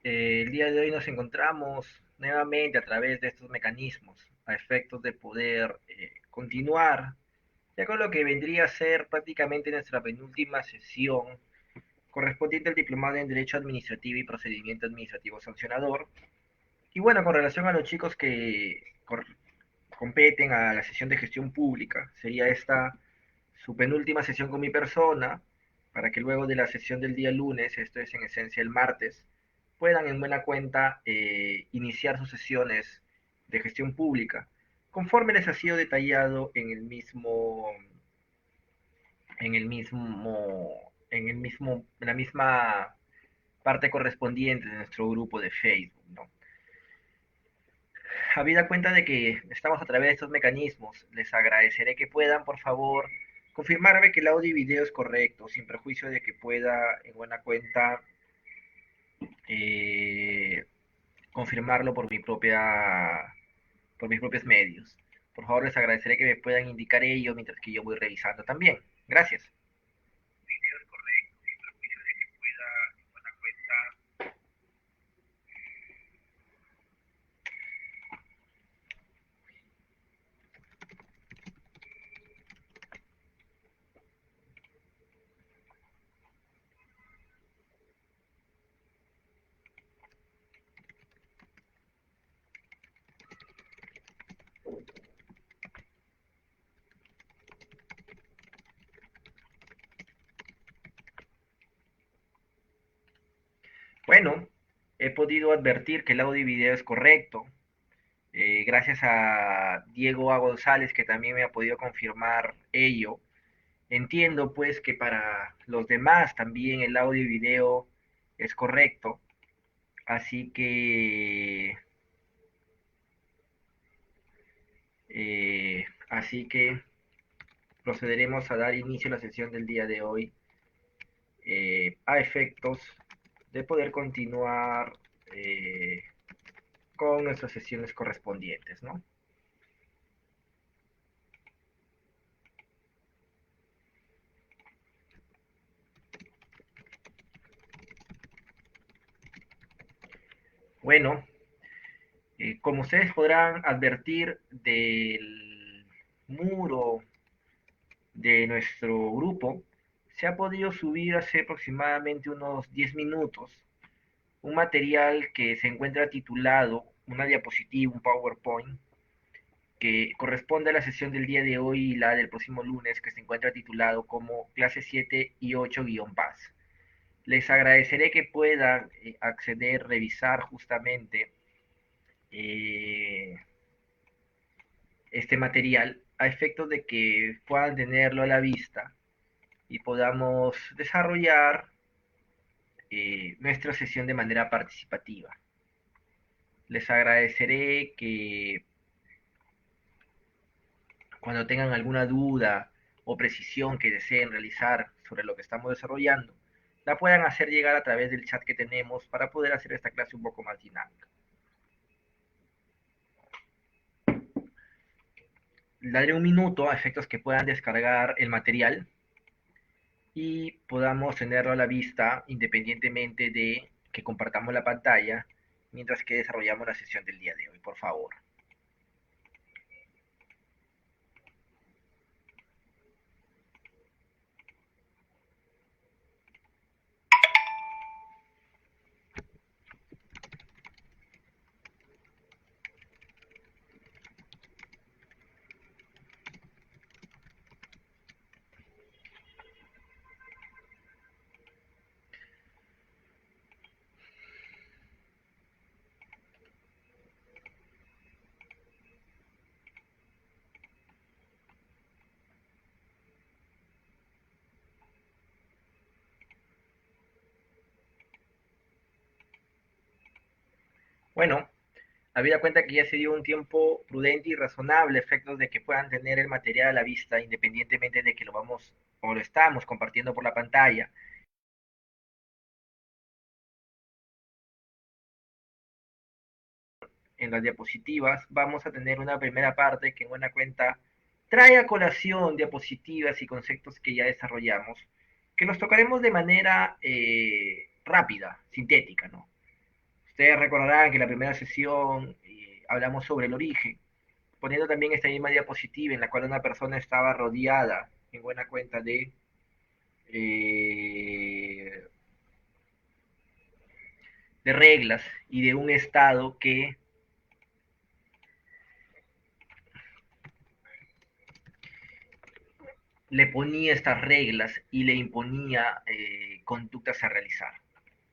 El día de hoy nos encontramos nuevamente a través de estos mecanismos a efectos de poder continuar ya con lo que vendría a ser prácticamente nuestra penúltima sesión correspondiente al diplomado en Derecho Administrativo y Procedimiento Administrativo Sancionador. Y bueno, con relación a los chicos que competen a la sesión de gestión pública, sería esta su penúltima sesión con mi persona, para que luego de la sesión del día lunes, esto es en esencia el martes, puedan en buena cuenta iniciar sus sesiones de gestión pública, conforme les ha sido detallado en la misma parte correspondiente de nuestro grupo de Facebook, ¿no? Habida cuenta de que estamos a través de estos mecanismos, les agradeceré que puedan, por favor, confirmarme que el audio y video es correcto, sin perjuicio de que pueda, en buena cuenta, eh, confirmarlo por mis propios medios. Por favor, les agradeceré que me puedan indicar ello mientras que yo voy revisando también. Gracias. Bueno, he podido advertir que el audio y video es correcto. Gracias a Diego A. González, que también me ha podido confirmar ello. Entiendo pues que para los demás también el audio y video es correcto, así que así que procederemos a dar inicio a la sesión del día de hoy a efectos de poder continuar eh, con nuestras sesiones correspondientes, ¿no? Bueno, como ustedes podrán advertir del muro de nuestro grupo, se ha podido subir hace aproximadamente unos 10 minutos un material que se encuentra titulado, una diapositiva, un PowerPoint, que corresponde a la sesión del día de hoy y la del próximo lunes, que se encuentra titulado como clase 7 y 8-PAS. Les agradeceré que puedan acceder, revisar justamente eh, este material a efectos de que puedan tenerlo a la vista y podamos desarrollar nuestra sesión de manera participativa. Les agradeceré que cuando tengan alguna duda o precisión que deseen realizar sobre lo que estamos desarrollando, la puedan hacer llegar a través del chat que tenemos para poder hacer esta clase un poco más dinámica. Daré un minuto a efectos que puedan descargar el material y podamos tenerlo a la vista independientemente de que compartamos la pantalla mientras que desarrollamos la sesión del día de hoy, por favor. Bueno, habida cuenta que ya se dio un tiempo prudente y razonable, efectos de que puedan tener el material a la vista, independientemente de que lo vamos o lo estamos compartiendo por la pantalla. En las diapositivas vamos a tener una primera parte que en buena cuenta trae a colación diapositivas y conceptos que ya desarrollamos, que los tocaremos de manera rápida, sintética, ¿no? Ustedes recordarán que en la primera sesión hablamos sobre el origen, poniendo también esta misma diapositiva en la cual una persona estaba rodeada, en buena cuenta, eh, de reglas y de un Estado que le ponía estas reglas y le imponía conductas a realizar.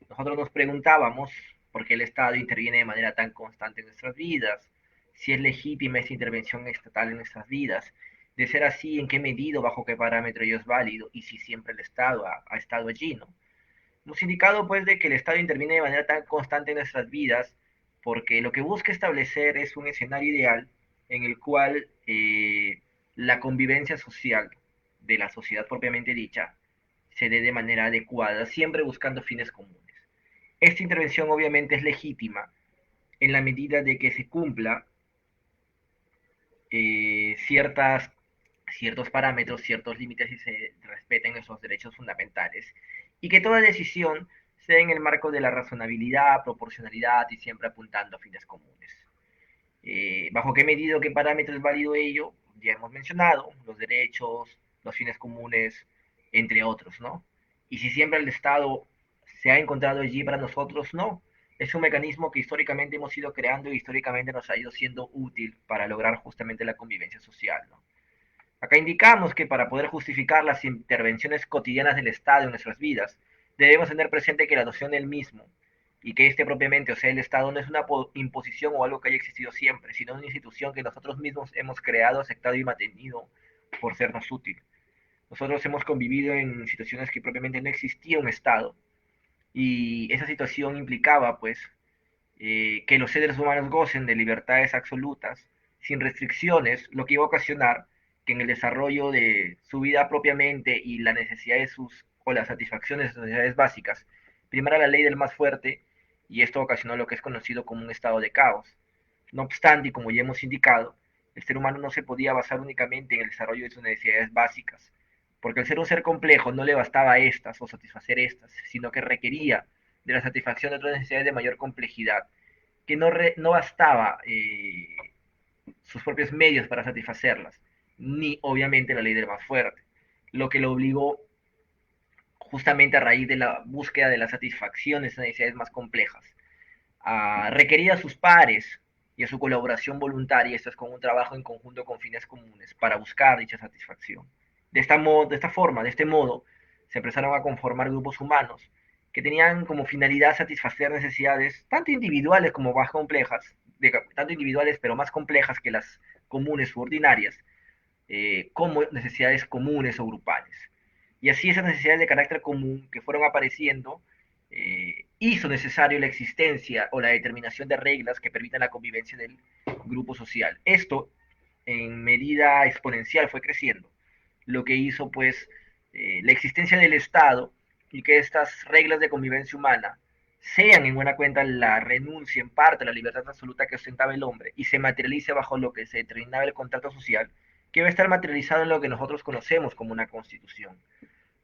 Nosotros nos preguntábamos por qué el Estado interviene de manera tan constante en nuestras vidas, si es legítima esta intervención estatal en nuestras vidas, de ser así, en qué medida, bajo qué parámetro ello es válido y si siempre el Estado ha estado allí, ¿no? Hemos indicado pues de que el Estado interviene de manera tan constante en nuestras vidas porque lo que busca establecer es un escenario ideal en el cual la convivencia social de la sociedad propiamente dicha se dé de manera adecuada, siempre buscando fines comunes. Esta intervención obviamente es legítima en la medida de que se cumpla ciertas, ciertos parámetros, ciertos límites y se respeten esos derechos fundamentales. Y que toda decisión sea en el marco de la razonabilidad, proporcionalidad y siempre apuntando a fines comunes. ¿Bajo qué medida o qué parámetro es válido ello? Ya hemos mencionado, los derechos, los fines comunes, entre otros, ¿no? Y si siempre el Estado se ha encontrado allí para nosotros, no. Es un mecanismo que históricamente hemos ido creando y históricamente nos ha ido siendo útil para lograr justamente la convivencia social, ¿no? Acá indicamos que para poder justificar las intervenciones cotidianas del Estado en nuestras vidas, debemos tener presente que la noción del mismo y que este propiamente, o sea, el Estado, no es una imposición o algo que haya existido siempre, sino una institución que nosotros mismos hemos creado, aceptado y mantenido por sernos útil. Nosotros hemos convivido en situaciones que propiamente no existía un Estado y esa situación implicaba, pues, que los seres humanos gocen de libertades absolutas, sin restricciones, lo que iba a ocasionar que en el desarrollo de su vida propiamente y la necesidad de sus o la satisfacción de sus necesidades básicas, primera la ley del más fuerte y esto ocasionó lo que es conocido como un estado de caos. No obstante, y como ya hemos indicado, el ser humano no se podía basar únicamente en el desarrollo de sus necesidades básicas, porque al ser un ser complejo no le bastaba estas o satisfacer estas, sino que requería de la satisfacción de otras necesidades de mayor complejidad, que no bastaba sus propios medios para satisfacerlas, ni obviamente la ley del más fuerte, lo que lo obligó justamente a raíz de la búsqueda de la satisfacción de esas necesidades más complejas, a requerir a sus pares y a su colaboración voluntaria, esto es con un trabajo en conjunto con fines comunes, para buscar dicha satisfacción. De esta forma, de este modo, se empezaron a conformar grupos humanos que tenían como finalidad satisfacer necesidades tanto individuales como más complejas, tanto individuales pero más complejas que las comunes u ordinarias, como necesidades comunes o grupales. Y así esas necesidades de carácter común que fueron apareciendo hizo necesario la existencia o la determinación de reglas que permitan la convivencia del grupo social. Esto en medida exponencial fue creciendo, lo que hizo pues la existencia del Estado y que estas reglas de convivencia humana sean en buena cuenta la renuncia en parte a la libertad absoluta que ostentaba el hombre y se materialice bajo lo que se determinaba el contrato social, que va a estar materializado en lo que nosotros conocemos como una constitución.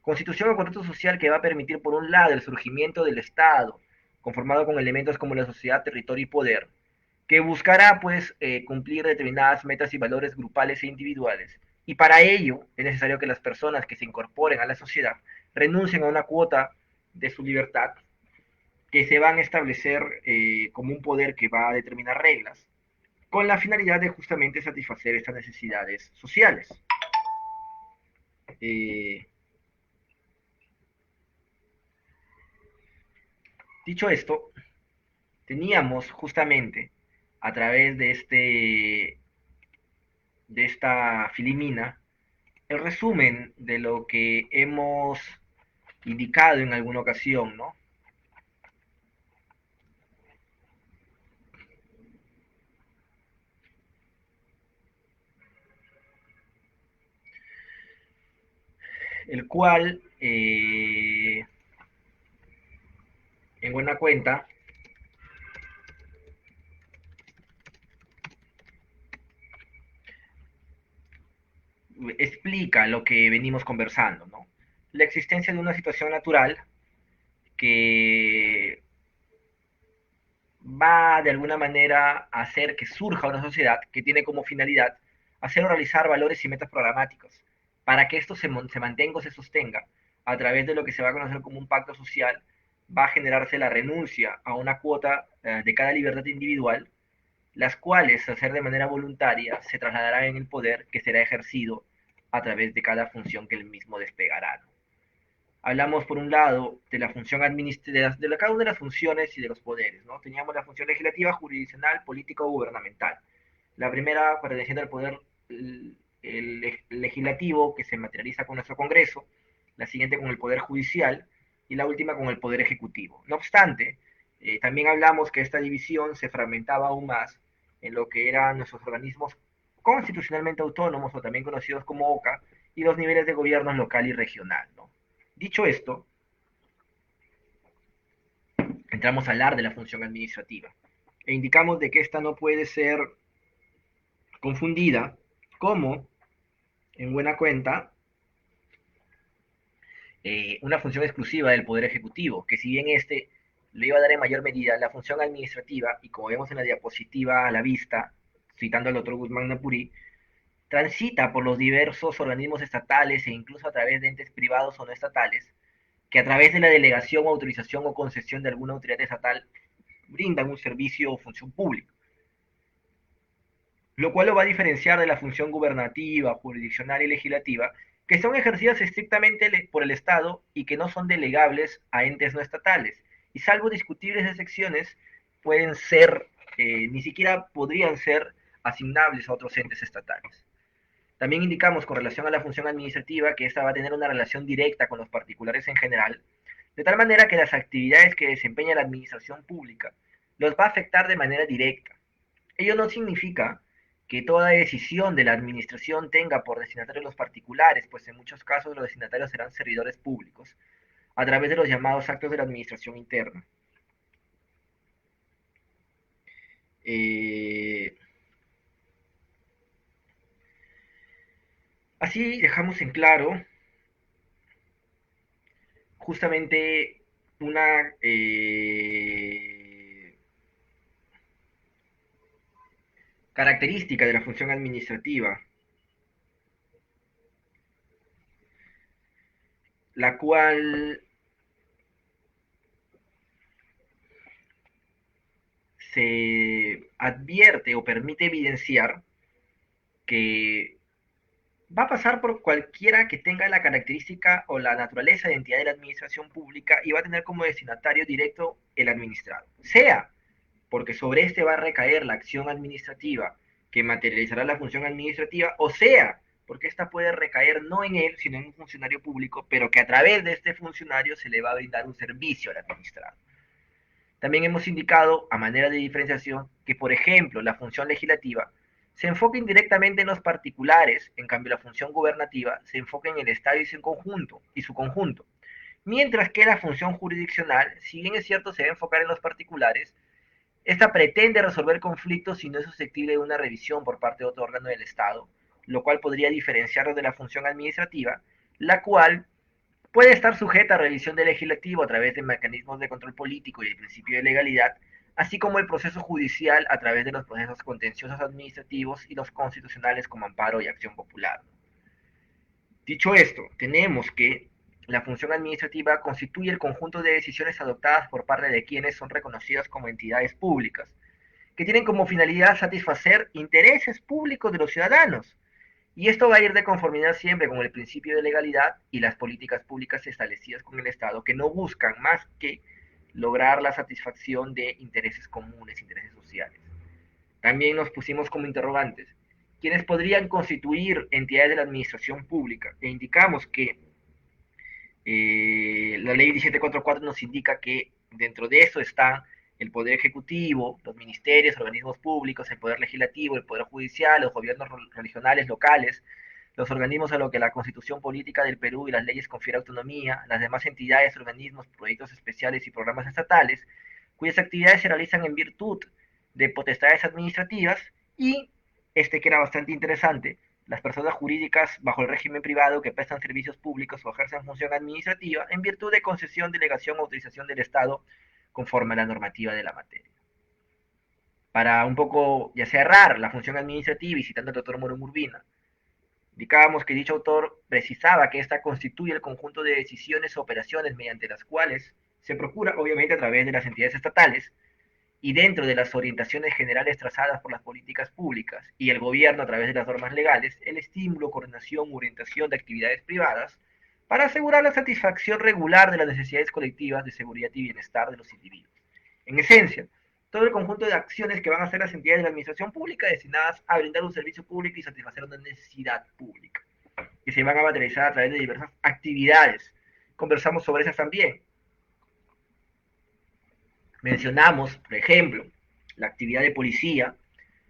Constitución o contrato social que va a permitir, por un lado, el surgimiento del Estado, conformado con elementos como la sociedad, territorio y poder, que buscará, pues, cumplir determinadas metas y valores grupales e individuales. Y para ello es necesario que las personas que se incorporen a la sociedad renuncien a una cuota de su libertad que se van a establecer como un poder que va a determinar reglas, con la finalidad de justamente satisfacer estas necesidades sociales. Eh, Dicho esto, teníamos justamente a través de esta filimina el resumen de lo que hemos indicado en alguna ocasión, ¿no? El cual, en buena cuenta, explica lo que venimos conversando, ¿no? La existencia de una situación natural que va de alguna manera a hacer que surja una sociedad que tiene como finalidad hacer o realizar valores y metas programáticos. Para que esto se mantenga o se sostenga a través de lo que se va a conocer como un pacto social, va a generarse la renuncia a una cuota de cada libertad individual, las cuales, al ser de manera voluntaria, se trasladarán en el poder que será ejercido a través de cada función que el mismo desplegará. Hablamos, por un lado, de la función administrativa, de cada una de las funciones y de los poderes, ¿no? Teníamos la función legislativa, jurisdiccional, política o gubernamental. La primera, perteneciendo al poder legislativo, que se materializa con nuestro Congreso, la siguiente con el poder judicial y la última con el poder ejecutivo. No obstante, también hablamos que esta división se fragmentaba aún más en lo que eran nuestros organismos constitucionalmente autónomos, o también conocidos como OCA, y los niveles de gobierno local y regional, ¿no? Dicho esto, entramos a hablar de la función administrativa e indicamos de que esta no puede ser confundida como, en buena cuenta, una función exclusiva del Poder Ejecutivo, que si bien este le iba a dar en mayor medida la función administrativa, y como vemos en la diapositiva a la vista, citando al doctor Guzmán Napuri, transita por los diversos organismos estatales e incluso a través de entes privados o no estatales, que a través de la delegación o autorización o concesión de alguna autoridad estatal brindan un servicio o función pública, lo cual lo va a diferenciar de la función gubernativa, jurisdiccional y legislativa, que son ejercidas estrictamente por el Estado y que no son delegables a entes no estatales, y salvo discutibles excepciones, pueden ser, ni siquiera podrían ser asignables a otros entes estatales. También indicamos con relación a la función administrativa que esta va a tener una relación directa con los particulares en general, de tal manera que las actividades que desempeña la administración pública los va a afectar de manera directa. Ello no significa que toda decisión de la administración tenga por destinatario los particulares, pues en muchos casos los destinatarios serán servidores públicos, a través de los llamados actos de la administración interna. Eh, Así dejamos en claro justamente una característica de la función administrativa, la cual se advierte o permite evidenciar que va a pasar por cualquiera que tenga la característica o la naturaleza de entidad de la administración pública y va a tener como destinatario directo el administrado. Sea porque sobre este va a recaer la acción administrativa que materializará la función administrativa, o sea porque esta puede recaer no en él, sino en un funcionario público, pero que a través de este funcionario se le va a brindar un servicio al administrado. También hemos indicado, a manera de diferenciación, que, por ejemplo, la función legislativa se enfoca indirectamente en los particulares, en cambio la función gubernativa se enfoca en el Estado y su conjunto, mientras que la función jurisdiccional, si bien es cierto se va a enfocar en los particulares, esta pretende resolver conflictos y no es susceptible de una revisión por parte de otro órgano del Estado, lo cual podría diferenciarlo de la función administrativa, la cual puede estar sujeta a revisión del legislativo a través de mecanismos de control político y el principio de legalidad, así como el proceso judicial a través de los procesos contenciosos administrativos y los constitucionales como amparo y acción popular. Dicho esto, tenemos que la función administrativa constituye el conjunto de decisiones adoptadas por parte de quienes son reconocidas como entidades públicas, que tienen como finalidad satisfacer intereses públicos de los ciudadanos, y esto va a ir de conformidad siempre con el principio de legalidad y las políticas públicas establecidas con el Estado, que no buscan más que lograr la satisfacción de intereses comunes, intereses sociales. También nos pusimos como interrogantes, ¿quiénes podrían constituir entidades de la administración pública? E indicamos que la ley 1744 nos indica que dentro de eso están el Poder Ejecutivo, los ministerios, organismos públicos, el Poder Legislativo, el Poder Judicial, los gobiernos regionales, locales, los organismos a los que la Constitución Política del Perú y las leyes confieren autonomía, las demás entidades, organismos, proyectos especiales y programas estatales, cuyas actividades se realizan en virtud de potestades administrativas, y este que era bastante interesante, las personas jurídicas bajo el régimen privado que prestan servicios públicos o ejercen función administrativa en virtud de concesión, delegación o autorización del Estado conforme a la normativa de la materia. Para un poco ya cerrar la función administrativa y citando al doctor Moro Urbina, indicábamos que dicho autor precisaba que esta constituye el conjunto de decisiones o operaciones mediante las cuales se procura, obviamente a través de las entidades estatales, y dentro de las orientaciones generales trazadas por las políticas públicas y el gobierno a través de las normas legales, el estímulo, coordinación, orientación de actividades privadas para asegurar la satisfacción regular de las necesidades colectivas de seguridad y bienestar de los individuos. En esencia, todo el conjunto de acciones que van a hacer las entidades de la administración pública destinadas a brindar un servicio público y satisfacer una necesidad pública, que se van a materializar a través de diversas actividades. Conversamos sobre esas también. Mencionamos, por ejemplo, la actividad de policía,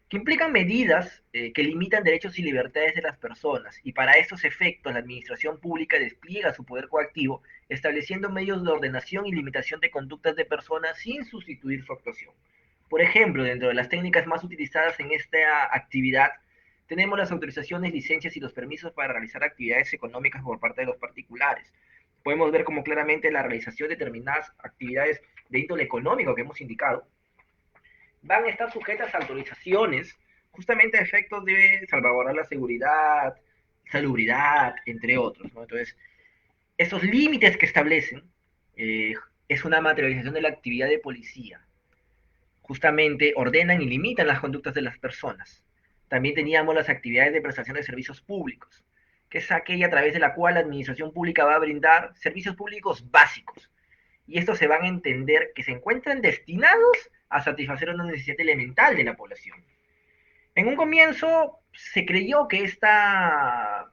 que implican medidas que limitan derechos y libertades de las personas, y para estos efectos la administración pública despliega su poder coactivo, estableciendo medios de ordenación y limitación de conductas de personas sin sustituir su actuación. Por ejemplo, dentro de las técnicas más utilizadas en esta actividad, tenemos las autorizaciones, licencias y los permisos para realizar actividades económicas por parte de los particulares. Podemos ver como claramente la realización de determinadas actividades de índole económico que hemos indicado van a estar sujetas a autorizaciones justamente a efectos de salvaguardar la seguridad, salubridad, entre otros, ¿no? Entonces, esos límites que establecen eh, es una materialización de la actividad de policía. Justamente ordenan y limitan las conductas de las personas. También teníamos las actividades de prestación de servicios públicos, que es aquella a través de la cual la administración pública va a brindar servicios públicos básicos, y estos se van a entender que se encuentran destinados a satisfacer una necesidad elemental de la población. En un comienzo se creyó que esta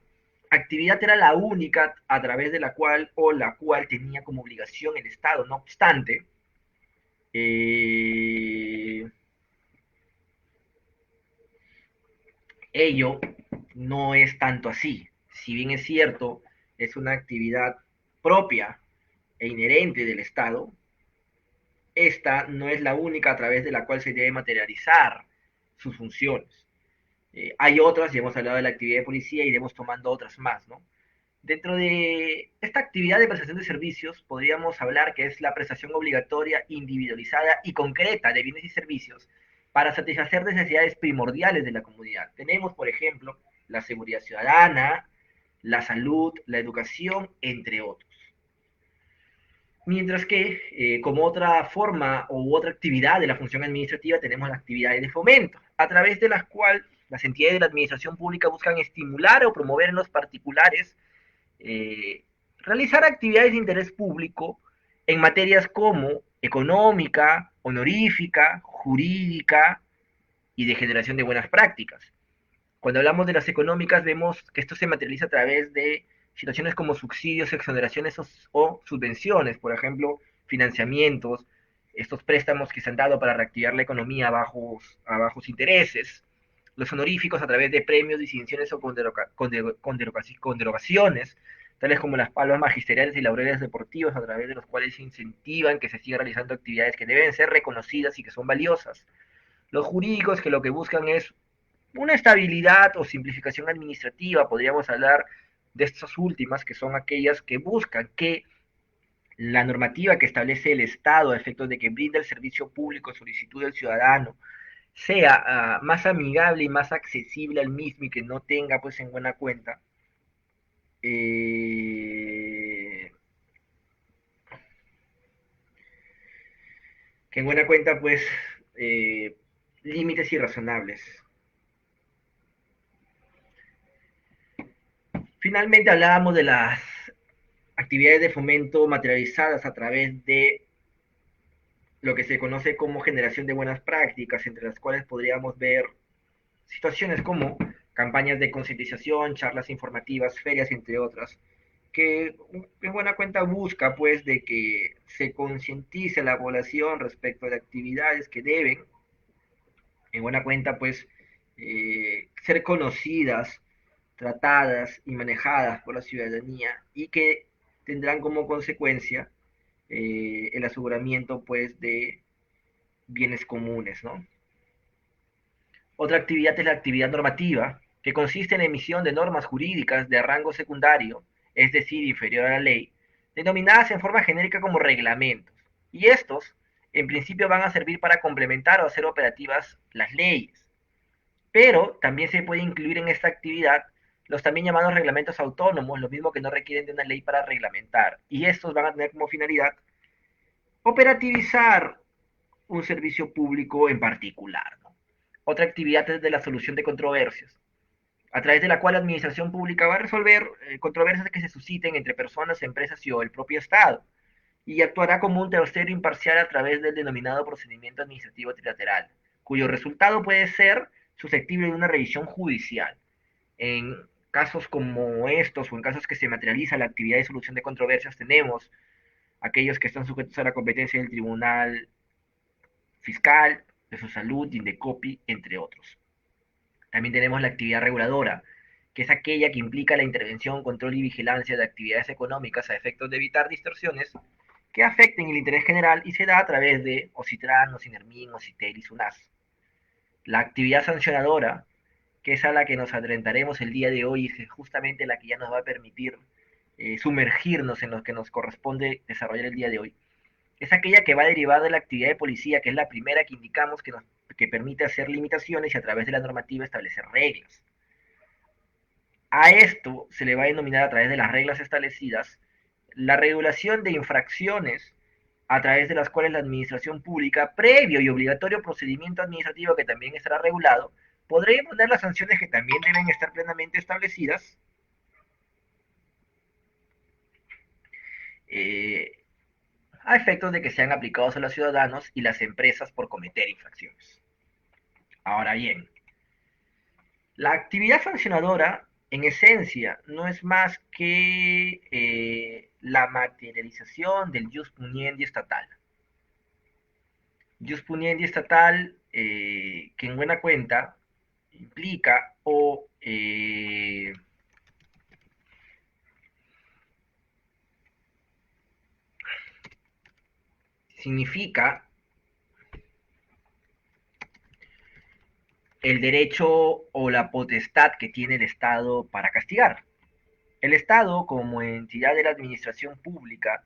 actividad era la única a través de la cual o la cual tenía como obligación el Estado. No obstante, eh, ello no es tanto así. Si bien es cierto, es una actividad propia e inherente del Estado, esta no es la única a través de la cual se debe materializar sus funciones. Hay otras, ya hemos hablado de la actividad de policía y iremos tomando otras más, ¿no? Dentro de esta actividad de prestación de servicios, podríamos hablar que es la prestación obligatoria, individualizada y concreta de bienes y servicios para satisfacer necesidades primordiales de la comunidad. Tenemos, por ejemplo, la seguridad ciudadana, la salud, la educación, entre otros. Mientras que, como otra forma u otra actividad de la función administrativa, tenemos las actividades de fomento, a través de las cuales las entidades de la administración pública buscan estimular o promover en los particulares realizar actividades de interés público en materias como económica, honorífica, jurídica y de generación de buenas prácticas. Cuando hablamos de las económicas, vemos que esto se materializa a través de situaciones como subsidios, exoneraciones o subvenciones, por ejemplo, financiamientos, estos préstamos que se han dado para reactivar la economía a bajos intereses, los honoríficos a través de premios, distinciones o conderogaciones, tales como las palmas magisteriales y laureles deportivos, a través de los cuales se incentivan que se sigan realizando actividades que deben ser reconocidas y que son valiosas. Los jurídicos que lo que buscan es una estabilidad o simplificación administrativa, podríamos hablar de estas últimas, que son aquellas que buscan que la normativa que establece el Estado a efectos de que brinda el servicio público a solicitud del ciudadano sea más amigable y más accesible al mismo y que no tenga pues en buena cuenta eh, pues eh, límites irrazonables. Finalmente hablábamos de las actividades de fomento materializadas a través de lo que se conoce como generación de buenas prácticas, entre las cuales podríamos ver situaciones como campañas de concientización, charlas informativas, ferias, entre otras, que en buena cuenta busca pues de que se concientice a la población respecto de actividades que deben, en buena cuenta pues, ser conocidas, tratadas y manejadas por la ciudadanía y que tendrán como consecuencia el aseguramiento pues de bienes comunes, ¿no? Otra actividad es la actividad normativa, que consiste en la emisión de normas jurídicas de rango secundario, es decir, inferior a la ley, denominadas en forma genérica como reglamentos. Y estos en principio van a servir para complementar o hacer operativas las leyes, pero también se puede incluir en esta actividad los también llamados reglamentos autónomos, lo mismo que no requieren de una ley para reglamentar, y estos van a tener como finalidad operativizar un servicio público en particular, ¿no? Otra actividad es de la solución de controversias, a través de la cual la administración pública va a resolver controversias que se susciten entre personas, empresas y o el propio Estado, y actuará como un tercero imparcial a través del denominado procedimiento administrativo trilateral, cuyo resultado puede ser susceptible de una revisión judicial. En casos como estos o en casos que se materializa la actividad de solución de controversias, tenemos aquellos que están sujetos a la competencia del Tribunal Fiscal, de su salud, de Indecopi, entre otros. También tenemos la actividad reguladora, que es aquella que implica la intervención, control y vigilancia de actividades económicas a efectos de evitar distorsiones que afecten el interés general y se da a través de OCITRAN, OCINERMIN, OCITEL y SUNAS. La actividad sancionadora, que es a la que nos adentraremos el día de hoy, es justamente la que ya nos va a permitir sumergirnos en lo que nos corresponde desarrollar el día de hoy. Es aquella que va a derivar de la actividad de policía, que es la primera que indicamos que permite hacer limitaciones y a través de la normativa establecer reglas. A esto se le va a denominar a través de las reglas establecidas la regulación de infracciones a través de las cuales la administración pública, previo y obligatorio procedimiento administrativo que también estará regulado, podrá imponer las sanciones que también deben estar plenamente establecidas eh, a efectos de que sean aplicados a los ciudadanos y las empresas por cometer infracciones. Ahora bien, la actividad sancionadora, en esencia, no es más que la materialización del jus puniendi estatal. Jus puniendi estatal que en buena cuenta implica o significa el derecho o la potestad que tiene el Estado para castigar. El Estado, como entidad de la administración pública,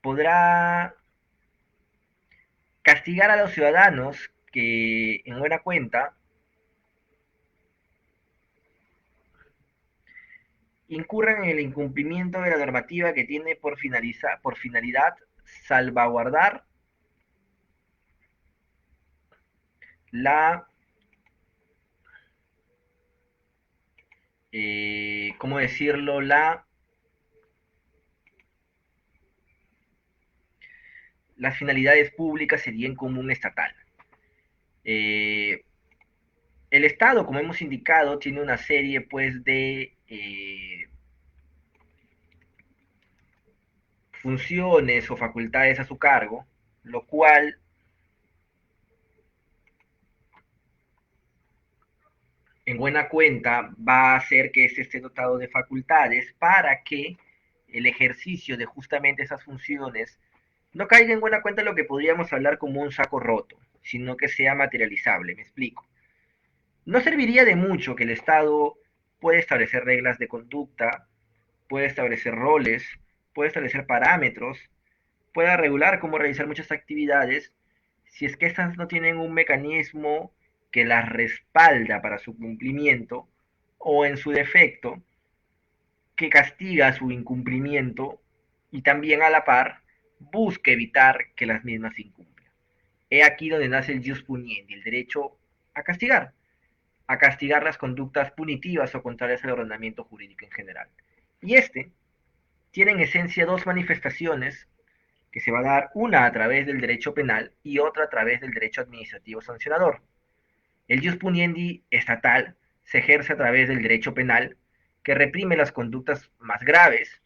podrá castigar a los ciudadanos que en buena cuenta incurran en el incumplimiento de la normativa que tiene por finalidad salvaguardar la, ¿cómo decirlo? Las finalidades públicas y bien común estatal. Eh, el Estado, como hemos indicado, tiene una serie pues de funciones o facultades a su cargo, lo cual en buena cuenta va a hacer que éste esté dotado de facultades para que el ejercicio de justamente esas funciones no caiga en buena cuenta lo que podríamos hablar como un saco roto, sino que sea materializable. Me explico. No serviría de mucho que el Estado pueda establecer reglas de conducta, puede establecer roles, puede establecer parámetros, pueda regular cómo realizar muchas actividades, si es que estas no tienen un mecanismo que las respalda para su cumplimiento, o en su defecto, que castiga su incumplimiento y también a la par busca evitar que las mismas se incumplan. He aquí donde nace el jus puniendi, el derecho a castigar las conductas punitivas o contrarias al ordenamiento jurídico en general. Y este tiene en esencia dos manifestaciones que se va a dar, una a través del derecho penal y otra a través del derecho administrativo sancionador. El jus puniendi estatal se ejerce a través del derecho penal, que reprime las conductas más graves,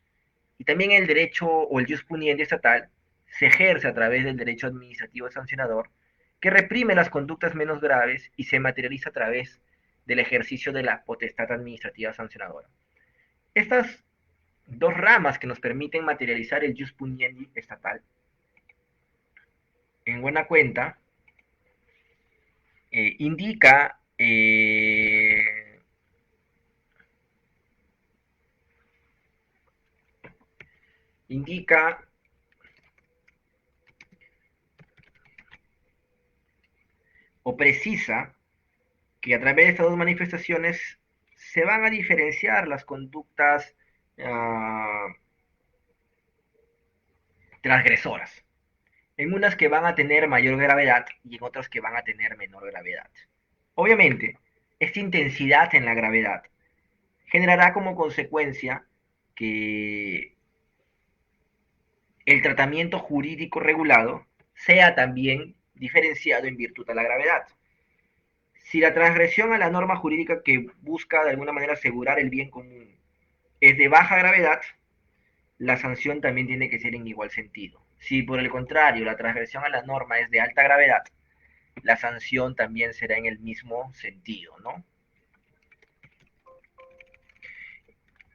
y también el derecho o el jus puniendi estatal se ejerce a través del derecho administrativo sancionador, que reprime las conductas menos graves y se materializa a través del ejercicio de la potestad administrativa sancionadora. Estas dos ramas que nos permiten materializar el jus puniendi estatal, en buena cuenta, indica indica o precisa que a través de estas dos manifestaciones se van a diferenciar las conductas uh, transgresoras, en unas que van a tener mayor gravedad y en otras que van a tener menor gravedad. Obviamente, esta intensidad en la gravedad generará como consecuencia que el tratamiento jurídico regulado sea también diferenciado en virtud a la gravedad. Si la transgresión a la norma jurídica que busca de alguna manera asegurar el bien común es de baja gravedad, la sanción también tiene que ser en igual sentido. Si por el contrario la transgresión a la norma es de alta gravedad, la sanción también será en el mismo sentido, ¿no?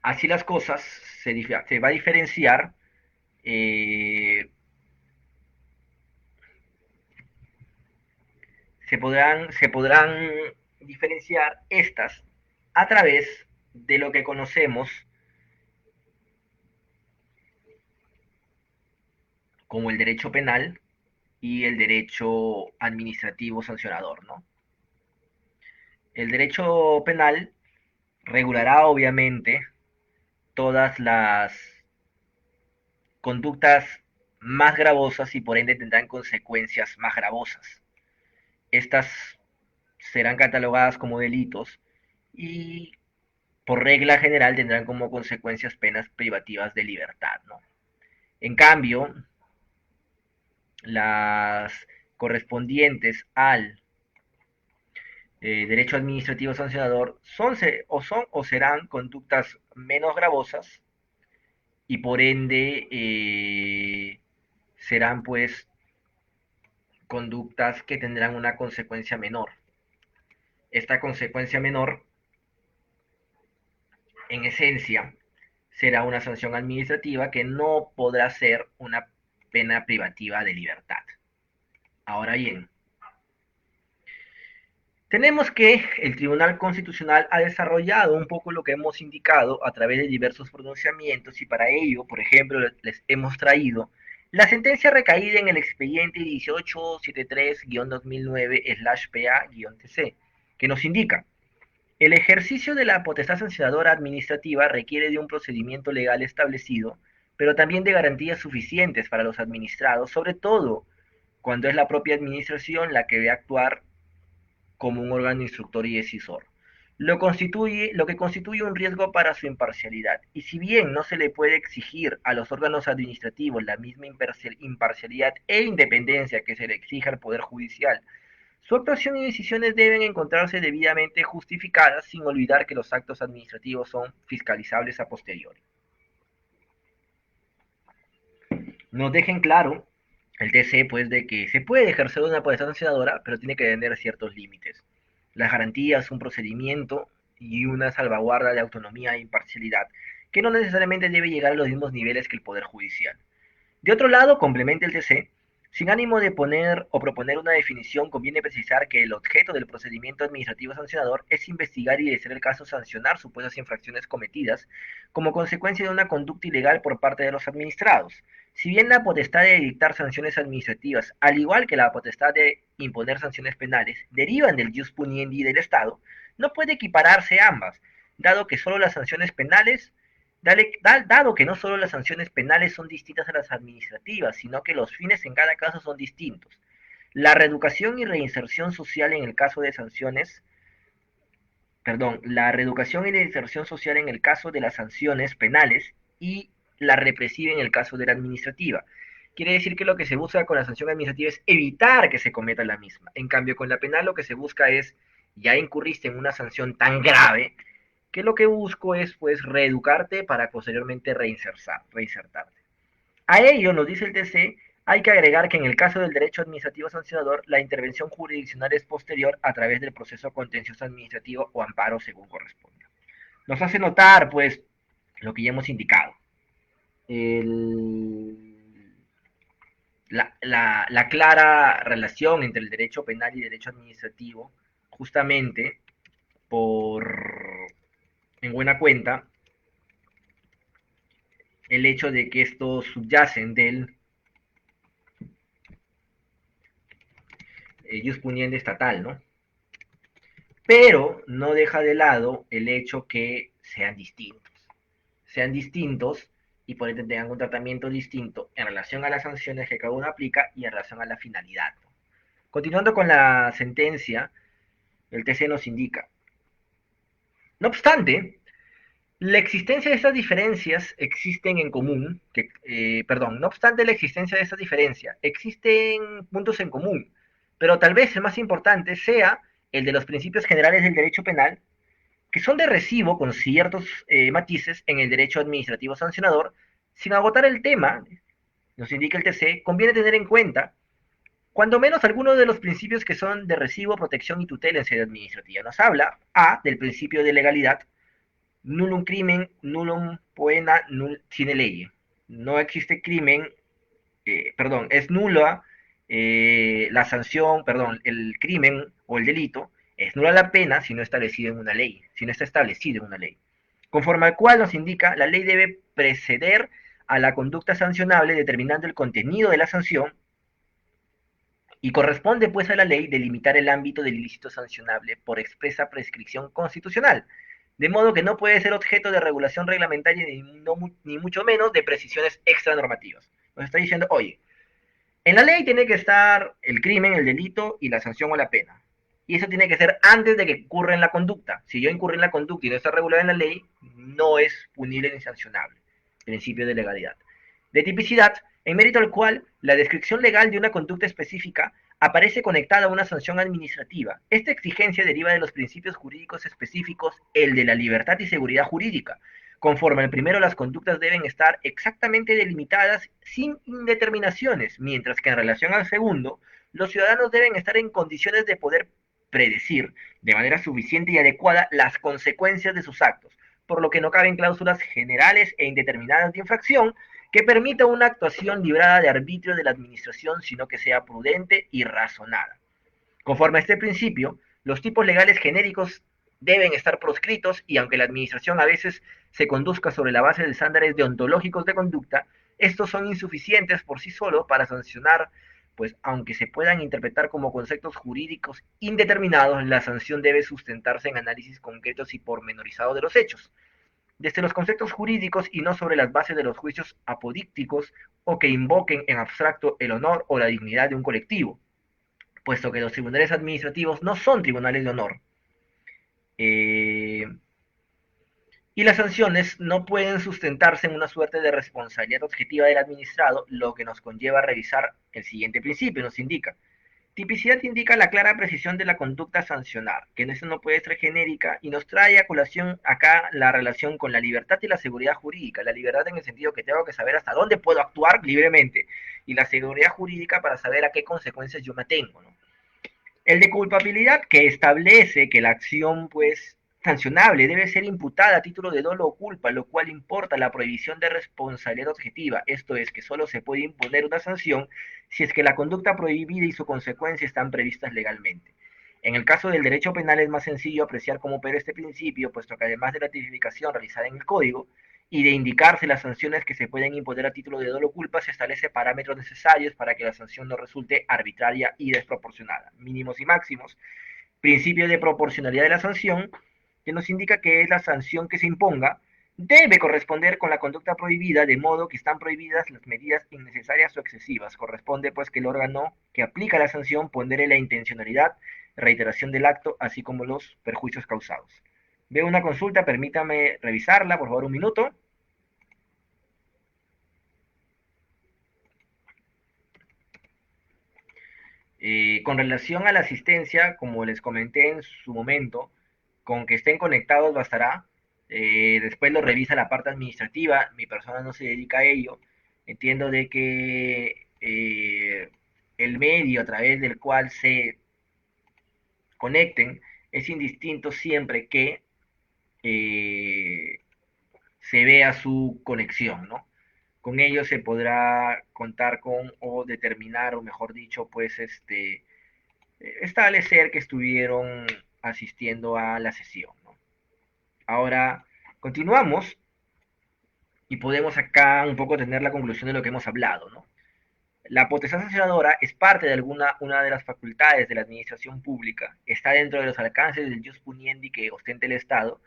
Así las cosas se va a diferenciar se podrán diferenciar estas a través de lo que conocemos como el derecho penal y el derecho administrativo sancionador, ¿no? El derecho penal regulará obviamente todas las conductas más gravosas y por ende tendrán consecuencias más gravosas. Estas serán catalogadas como delitos y por regla general tendrán como consecuencias penas privativas de libertad, ¿no? En cambio, las correspondientes al derecho administrativo sancionador son o serán conductas menos gravosas y por ende serán pues conductas que tendrán una consecuencia menor. Esta consecuencia menor, en esencia, será una sanción administrativa que no podrá ser una pena privativa de libertad. Ahora bien, tenemos que el Tribunal Constitucional ha desarrollado un poco lo que hemos indicado a través de diversos pronunciamientos y para ello, por ejemplo, les hemos traído la sentencia recaída en el expediente 1873-2009/PA-TC, que nos indica: el ejercicio de la potestad sancionadora administrativa requiere de un procedimiento legal establecido, pero también de garantías suficientes para los administrados, sobre todo cuando es la propia administración la que debe actuar como un órgano instructor y decisor, lo que constituye un riesgo para su imparcialidad. Y si bien no se le puede exigir a los órganos administrativos la misma imparcialidad e independencia que se le exige al Poder Judicial, su actuación y decisiones deben encontrarse debidamente justificadas, sin olvidar que los actos administrativos son fiscalizables a posteriori. Nos dejen claro el TC, pues, de que se puede ejercer una potestad sancionadora, pero tiene que tener ciertos límites. Las garantías, un procedimiento y una salvaguarda de autonomía e imparcialidad, que no necesariamente debe llegar a los mismos niveles que el Poder Judicial. De otro lado, complementa el TC, sin ánimo de poner o proponer una definición, conviene precisar que el objeto del procedimiento administrativo sancionador es investigar y, de ser el caso, sancionar supuestas infracciones cometidas como consecuencia de una conducta ilegal por parte de los administrados. Si bien la potestad de dictar sanciones administrativas, al igual que la potestad de imponer sanciones penales, derivan del jus puniendi del Estado, no puede equipararse ambas, dado que solo las sanciones penales dado que no solo las sanciones penales son distintas a las administrativas, sino que los fines en cada caso son distintos. La reeducación y reinserción social en el caso de sanciones, la reeducación y reinserción social en el caso de las sanciones penales y la represiva en el caso de la administrativa. Quiere decir que lo que se busca con la sanción administrativa es evitar que se cometa la misma. En cambio, con la penal lo que se busca es, ya incurriste en una sanción tan grave, que lo que busco es pues reeducarte para posteriormente reinsertarte. A ello, nos dice el TC, hay que agregar que en el caso del derecho administrativo sancionador, la intervención jurisdiccional es posterior a través del proceso contencioso administrativo o amparo según corresponda. Nos hace notar pues lo que ya hemos indicado. El, la clara relación entre el derecho penal y derecho administrativo, justamente por en buena cuenta el hecho de que estos subyacen jurisprudencia estatal, ¿no? Pero no deja de lado el hecho que sean distintos y por ende tengan un tratamiento distinto en relación a las sanciones que cada uno aplica y en relación a la finalidad. Continuando con la sentencia, el TC nos indica, no obstante, la existencia de estas diferencias existen en común, no obstante la existencia de estas diferencias, existen puntos en común, pero tal vez el más importante sea el de los principios generales del derecho penal, que son de recibo con ciertos matices en el derecho administrativo sancionador. Sin agotar el tema, nos indica el TC, conviene tener en cuenta cuando menos algunos de los principios que son de recibo, protección y tutela en sede administrativa. Nos habla A del principio de legalidad, nullum crimen, nullum poena, sine ley. No existe crimen, es nula la sanción, el crimen o el delito, es nula la pena si no establecido en una ley, si no está establecido en una ley. Conforme al cual nos indica, la ley debe preceder a la conducta sancionable determinando el contenido de la sanción y corresponde pues a la ley delimitar el ámbito del ilícito sancionable por expresa prescripción constitucional, de modo que no puede ser objeto de regulación reglamentaria ni mucho menos de precisiones extranormativas. Nos está diciendo, oye, en la ley tiene que estar el crimen, el delito y la sanción o la pena. Y eso tiene que ser antes de que ocurra en la conducta. Si yo incurro en la conducta y no está regulada en la ley, no es punible ni sancionable. Principio de legalidad. De tipicidad, en mérito al cual la descripción legal de una conducta específica aparece conectada a una sanción administrativa. Esta exigencia deriva de los principios jurídicos específicos, el de la libertad y seguridad jurídica. Conforme al primero, las conductas deben estar exactamente delimitadas sin indeterminaciones, mientras que en relación al segundo, los ciudadanos deben estar en condiciones de poder predecir de manera suficiente y adecuada las consecuencias de sus actos, por lo que no caben cláusulas generales e indeterminadas de infracción que permita una actuación librada de arbitrio de la administración, sino que sea prudente y razonada. Conforme a este principio, los tipos legales genéricos deben estar proscritos y aunque la administración a veces se conduzca sobre la base de estándares deontológicos de conducta, estos son insuficientes por sí solos para sancionar, pues aunque se puedan interpretar como conceptos jurídicos indeterminados, la sanción debe sustentarse en análisis concretos y pormenorizados de los hechos, desde los conceptos jurídicos y no sobre las bases de los juicios apodícticos o que invoquen en abstracto el honor o la dignidad de un colectivo, puesto que los tribunales administrativos no son tribunales de honor. Eh, y las sanciones no pueden sustentarse en una suerte de responsabilidad objetiva del administrado, lo que nos conlleva a revisar el siguiente principio, nos indica. Tipicidad indica la clara precisión de la conducta a sancionar, que en eso no puede ser genérica, y nos trae a colación acá la relación con la libertad y la seguridad jurídica. La libertad en el sentido que tengo que saber hasta dónde puedo actuar libremente, y la seguridad jurídica para saber a qué consecuencias yo me atengo, ¿no? El de culpabilidad, que establece que la acción pues sancionable debe ser imputada a título de dolo o culpa, lo cual importa la prohibición de responsabilidad objetiva, esto es que solo se puede imponer una sanción si es que la conducta prohibida y su consecuencia están previstas legalmente. En el caso del derecho penal es más sencillo apreciar cómo opera este principio, puesto que además de la tipificación realizada en el código y de indicarse las sanciones que se pueden imponer a título de dolo o culpa, se establece parámetros necesarios para que la sanción no resulte arbitraria y desproporcionada. Mínimos y máximos. Principio de proporcionalidad de la sanción, que nos indica que es la sanción que se imponga debe corresponder con la conducta prohibida, de modo que están prohibidas las medidas innecesarias o excesivas. Corresponde pues que el órgano que aplica la sanción pondere la intencionalidad, reiteración del acto, así como los perjuicios causados. Veo una consulta, permítame revisarla, por favor, un minuto. Con relación a la asistencia, como les comenté en su momento, con que estén conectados bastará. Después lo revisa la parte administrativa, mi persona no se dedica a ello. Entiendo de que el medio a través del cual se conecten es indistinto siempre que eh, se vea su conexión, ¿no? Con ello se podrá contar con o determinar, o mejor dicho, pues establecer que estuvieron asistiendo a la sesión, ¿no? Ahora, continuamos y podemos acá un poco tener la conclusión de lo que hemos hablado, ¿no? La potestad sancionadora es parte de una de las facultades de la administración pública, está dentro de los alcances del jus puniendi que ostenta el Estado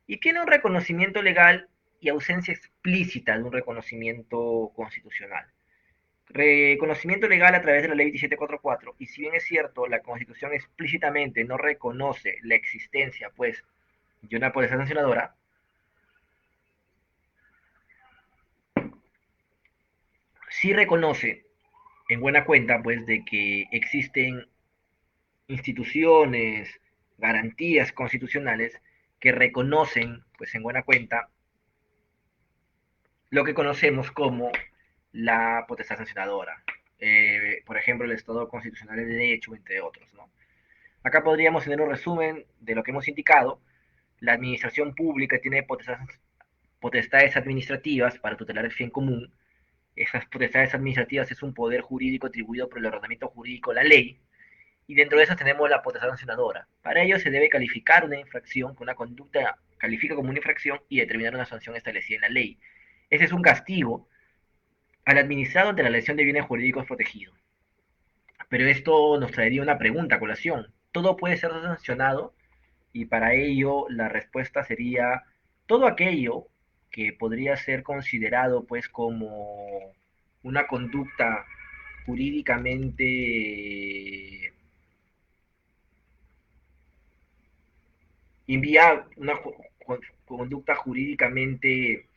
y tiene un reconocimiento legal y ausencia explícita de un reconocimiento constitucional. Reconocimiento legal a través de la ley 2744, y si bien es cierto, la Constitución explícitamente no reconoce la existencia, pues, de una potestad sancionadora, sí reconoce en buena cuenta, pues, de que existen instituciones, garantías constitucionales que reconocen, pues, en buena cuenta, lo que conocemos como la potestad sancionadora. Por ejemplo, el Estado Constitucional de Derecho, entre otros, ¿no? Acá podríamos tener un resumen de lo que hemos indicado. La administración pública tiene potestades administrativas para tutelar el bien común. Esas potestades administrativas es un poder jurídico atribuido por el ordenamiento jurídico, la ley, y dentro de eso tenemos la potestad sancionadora. Para ello se debe calificar una infracción, que una conducta califica como una infracción y determinar una sanción establecida en la ley. Ese es un castigo al administrado ante la lesión de bienes jurídicos protegidos. Pero esto nos traería una pregunta a colación. ¿Todo puede ser sancionado? Y para ello la respuesta sería todo aquello que podría ser considerado pues como una conducta jurídicamente inviable, una conducta jurídicamente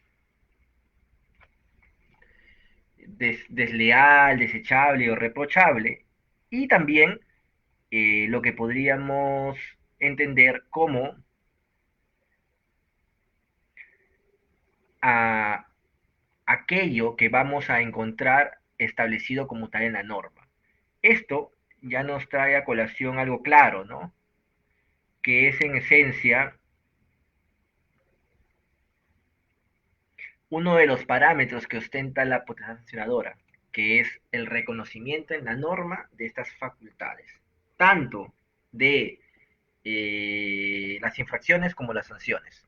desleal, desechable o reprochable, y también lo que podríamos entender como a aquello que vamos a encontrar establecido como tal en la norma. Esto ya nos trae a colación algo claro, ¿no? Que es en esencia uno de los parámetros que ostenta la potestad sancionadora, que es el reconocimiento en la norma de estas facultades, tanto de las infracciones como las sanciones.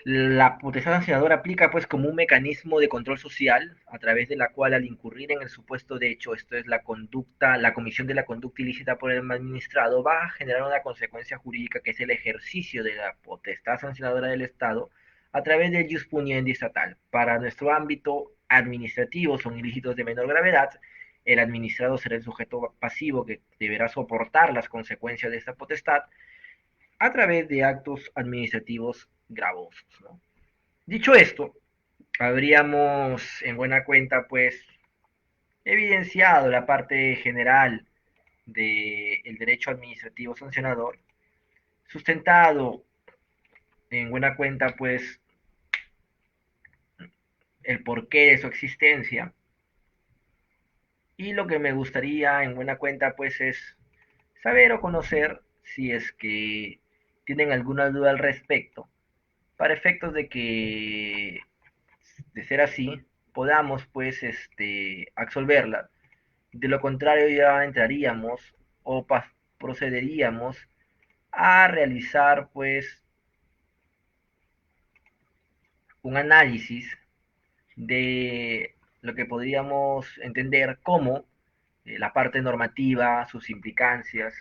La potestad sancionadora aplica pues como un mecanismo de control social a través de la cual al incurrir en el supuesto de hecho, esto es la conducta, la comisión de la conducta ilícita por el administrado, va a generar una consecuencia jurídica que es el ejercicio de la potestad sancionadora del Estado a través del jus puniendi estatal. Para nuestro ámbito administrativo son ilícitos de menor gravedad, el administrado será el sujeto pasivo que deberá soportar las consecuencias de esta potestad a través de actos administrativos gravosos, ¿no? Dicho esto, habríamos en buena cuenta pues evidenciado la parte general del derecho administrativo sancionador, sustentado en buena cuenta pues el porqué de su existencia, y lo que me gustaría en buena cuenta pues es saber o conocer si es que tienen alguna duda al respecto, para efectos de que de ser así, podamos pues absolverla. De lo contrario ya entraríamos o procederíamos a realizar pues un análisis de lo que podríamos entender como la parte normativa, sus implicancias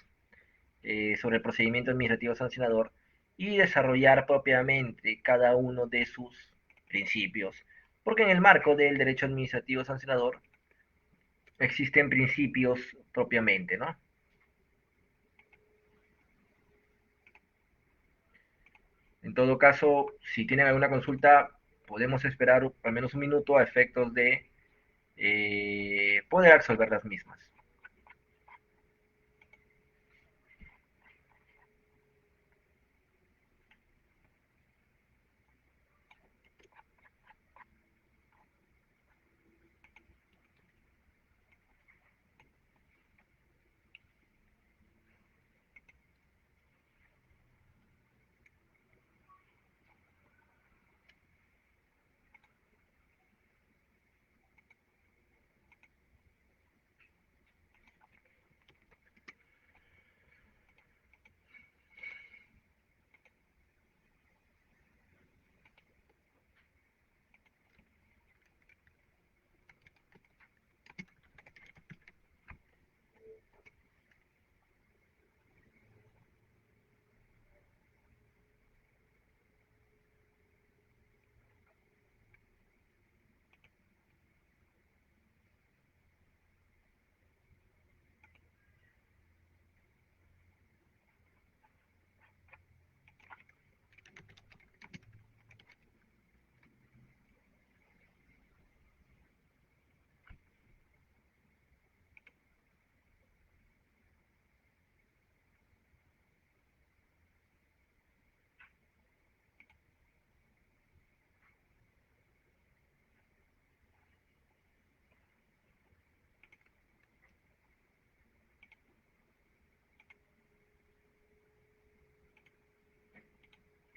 sobre el procedimiento administrativo sancionador y desarrollar propiamente cada uno de sus principios. Porque en el marco del derecho administrativo sancionador existen principios propiamente, ¿no? En todo caso, si tienen alguna consulta, podemos esperar al menos un minuto a efectos de poder resolver las mismas.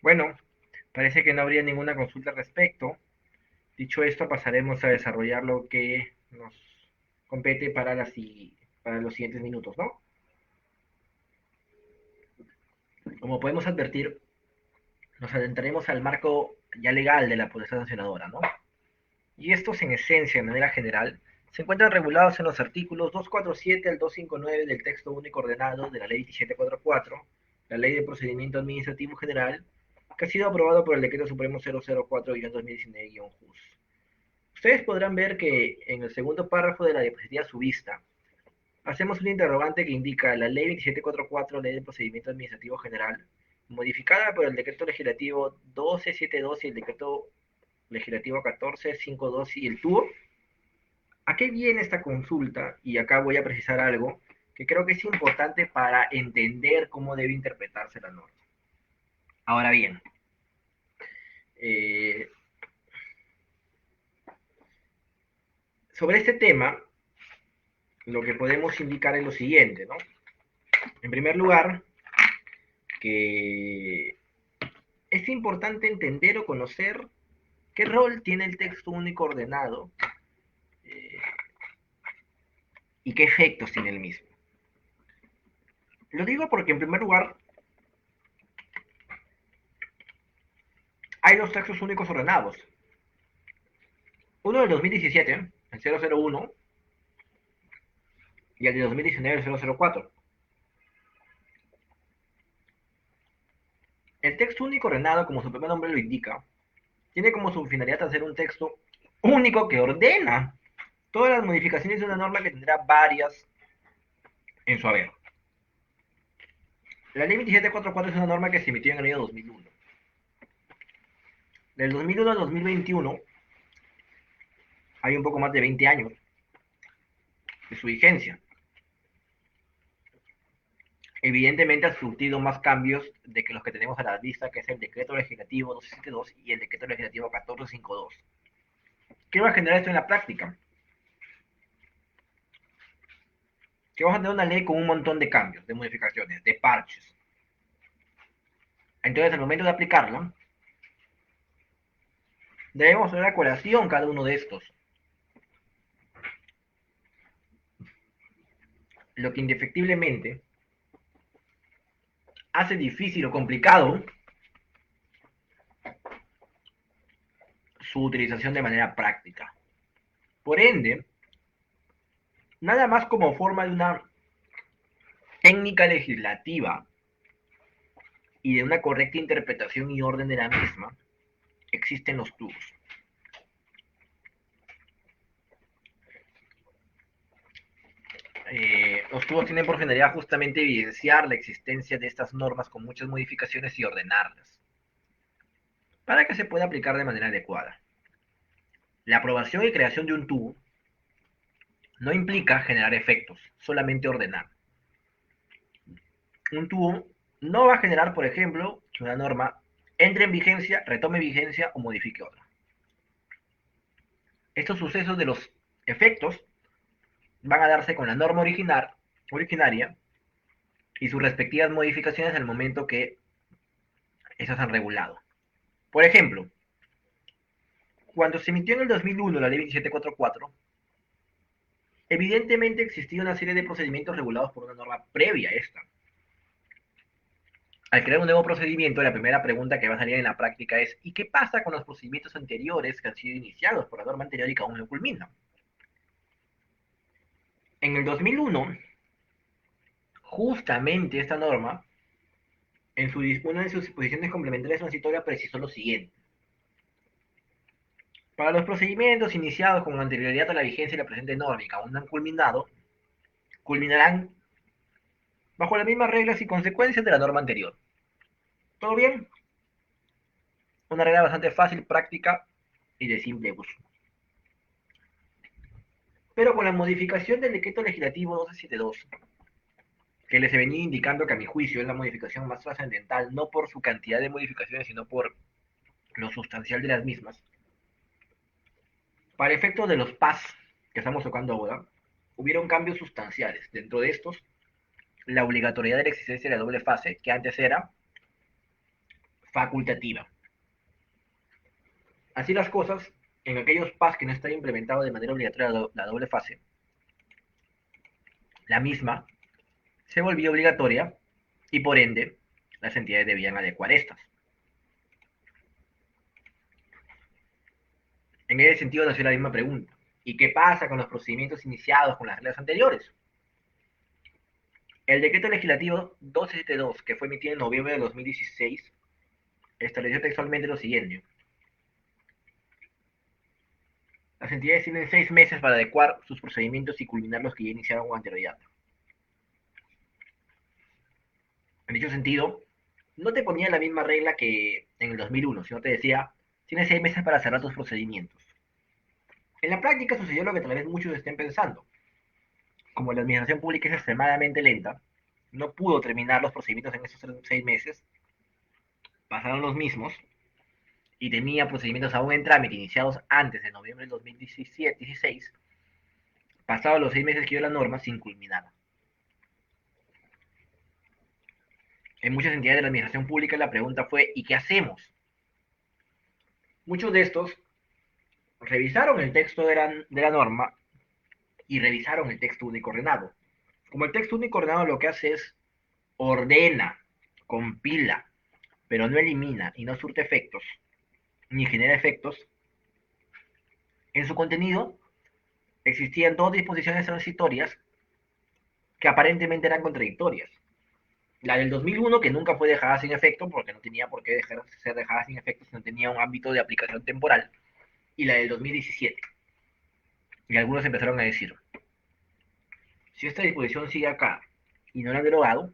Bueno, parece que no habría ninguna consulta al respecto. Dicho esto, pasaremos a desarrollar lo que nos compete para los siguientes minutos, ¿no? Como podemos advertir, nos adentraremos al marco ya legal de la potestad sancionadora, ¿no? Y estos, en esencia, de manera general, se encuentran regulados en los artículos 247 al 259 del texto único ordenado de la Ley 1744, la Ley de Procedimiento Administrativo General, que ha sido aprobado por el Decreto Supremo 004-2019-JUS. Ustedes podrán ver que en el segundo párrafo de la diapositiva a su vista, hacemos un interrogante que indica la Ley 2744, Ley de Procedimiento Administrativo General, modificada por el Decreto Legislativo 1272 y el Decreto Legislativo 1452 y el TUO. ¿A qué viene esta consulta? Y acá voy a precisar algo que creo que es importante para entender cómo debe interpretarse la norma. Ahora bien, eh, sobre este tema, lo que podemos indicar es lo siguiente, ¿no? En primer lugar, que es importante entender o conocer qué rol tiene el texto único ordenado eh, y qué efectos tiene el mismo. Lo digo porque, en primer lugar, hay dos textos únicos ordenados. Uno del 2017, el 001, y el de 2019, el 004. El texto único ordenado, como su primer nombre lo indica, tiene como su finalidad hacer un texto único que ordena todas las modificaciones de una norma que tendrá varias en su haber. La ley 2744 es una norma que se emitió en el año 2001. Del 2001 al 2021 hay un poco más de 20 años de su vigencia. Evidentemente ha surtido más cambios de que los que tenemos a la vista, que es el decreto legislativo 1272 y el decreto legislativo 1452. ¿Qué va a generar esto en la práctica? Que vamos a tener una ley con un montón de cambios, de modificaciones, de parches. Entonces, al momento de aplicarla, debemos hacer a colación cada uno de estos. Lo que indefectiblemente hace difícil o complicado su utilización de manera práctica. Por ende, nada más como forma de una técnica legislativa y de una correcta interpretación y orden de la misma, existen los tubos. Los tubos tienen por finalidad justamente evidenciar la existencia de estas normas con muchas modificaciones y ordenarlas, para que se pueda aplicar de manera adecuada. La aprobación y creación de un tubo no implica generar efectos, solamente ordenar. Un tubo no va a generar, por ejemplo, que una norma entre en vigencia, retome vigencia o modifique otra. Estos sucesos de los efectos van a darse con la norma originaria y sus respectivas modificaciones al momento que esas han regulado. Por ejemplo, cuando se emitió en el 2001 la ley 2744, evidentemente existía una serie de procedimientos regulados por una norma previa a esta. Al crear un nuevo procedimiento, la primera pregunta que va a salir en la práctica es ¿y qué pasa con los procedimientos anteriores que han sido iniciados por la norma anterior y que aún no culminan? En el 2001, justamente esta norma, una de sus disposiciones complementarias transitoria, precisó lo siguiente. Para los procedimientos iniciados con anterioridad a la vigencia de la presente norma y que aún no han culminado, culminarán bajo las mismas reglas y consecuencias de la norma anterior. ¿Todo bien? Una regla bastante fácil, práctica y de simple uso. Pero con la modificación del decreto legislativo 1272, que les he venido indicando que a mi juicio es la modificación más trascendental, no por su cantidad de modificaciones, sino por lo sustancial de las mismas, para efectos de los PAS que estamos tocando ahora, hubieron cambios sustanciales. Dentro de estos, la obligatoriedad de la existencia de la doble fase, que antes era facultativa. Así las cosas, en aquellos PAS que no están implementados de manera obligatoria la doble fase, la misma se volvió obligatoria y por ende las entidades debían adecuar estas. En ese sentido nació la misma pregunta. ¿Y qué pasa con los procedimientos iniciados con las reglas anteriores? El decreto legislativo 272, que fue emitido en noviembre de 2016, estableció textualmente lo siguiente. Las entidades tienen 6 meses para adecuar sus procedimientos y culminar los que ya iniciaron con anterioridad. En dicho sentido, no te ponía la misma regla que en el 2001, sino te decía, tienes 6 meses para cerrar tus procedimientos. En la práctica sucedió lo que tal vez muchos estén pensando. Como la administración pública es extremadamente lenta, no pudo terminar los procedimientos en esos 6 meses, pasaron los mismos, y tenía procedimientos aún en trámite iniciados antes de noviembre del 2016, pasados los 6 meses que dio la norma sin culminar. En muchas entidades de la administración pública la pregunta fue, ¿y qué hacemos? Muchos de estos revisaron el texto de la norma y revisaron el texto único ordenado. Como el texto único ordenado lo que hace es ordena, compila, pero no elimina y no surte efectos, ni genera efectos, en su contenido existían dos disposiciones transitorias que aparentemente eran contradictorias. La del 2001, que nunca fue dejada sin efecto, porque no tenía por qué ser dejada sin efecto si no tenía un ámbito de aplicación temporal, y la del 2017. Y algunos empezaron a decir, si esta disposición sigue acá y no la han derogado,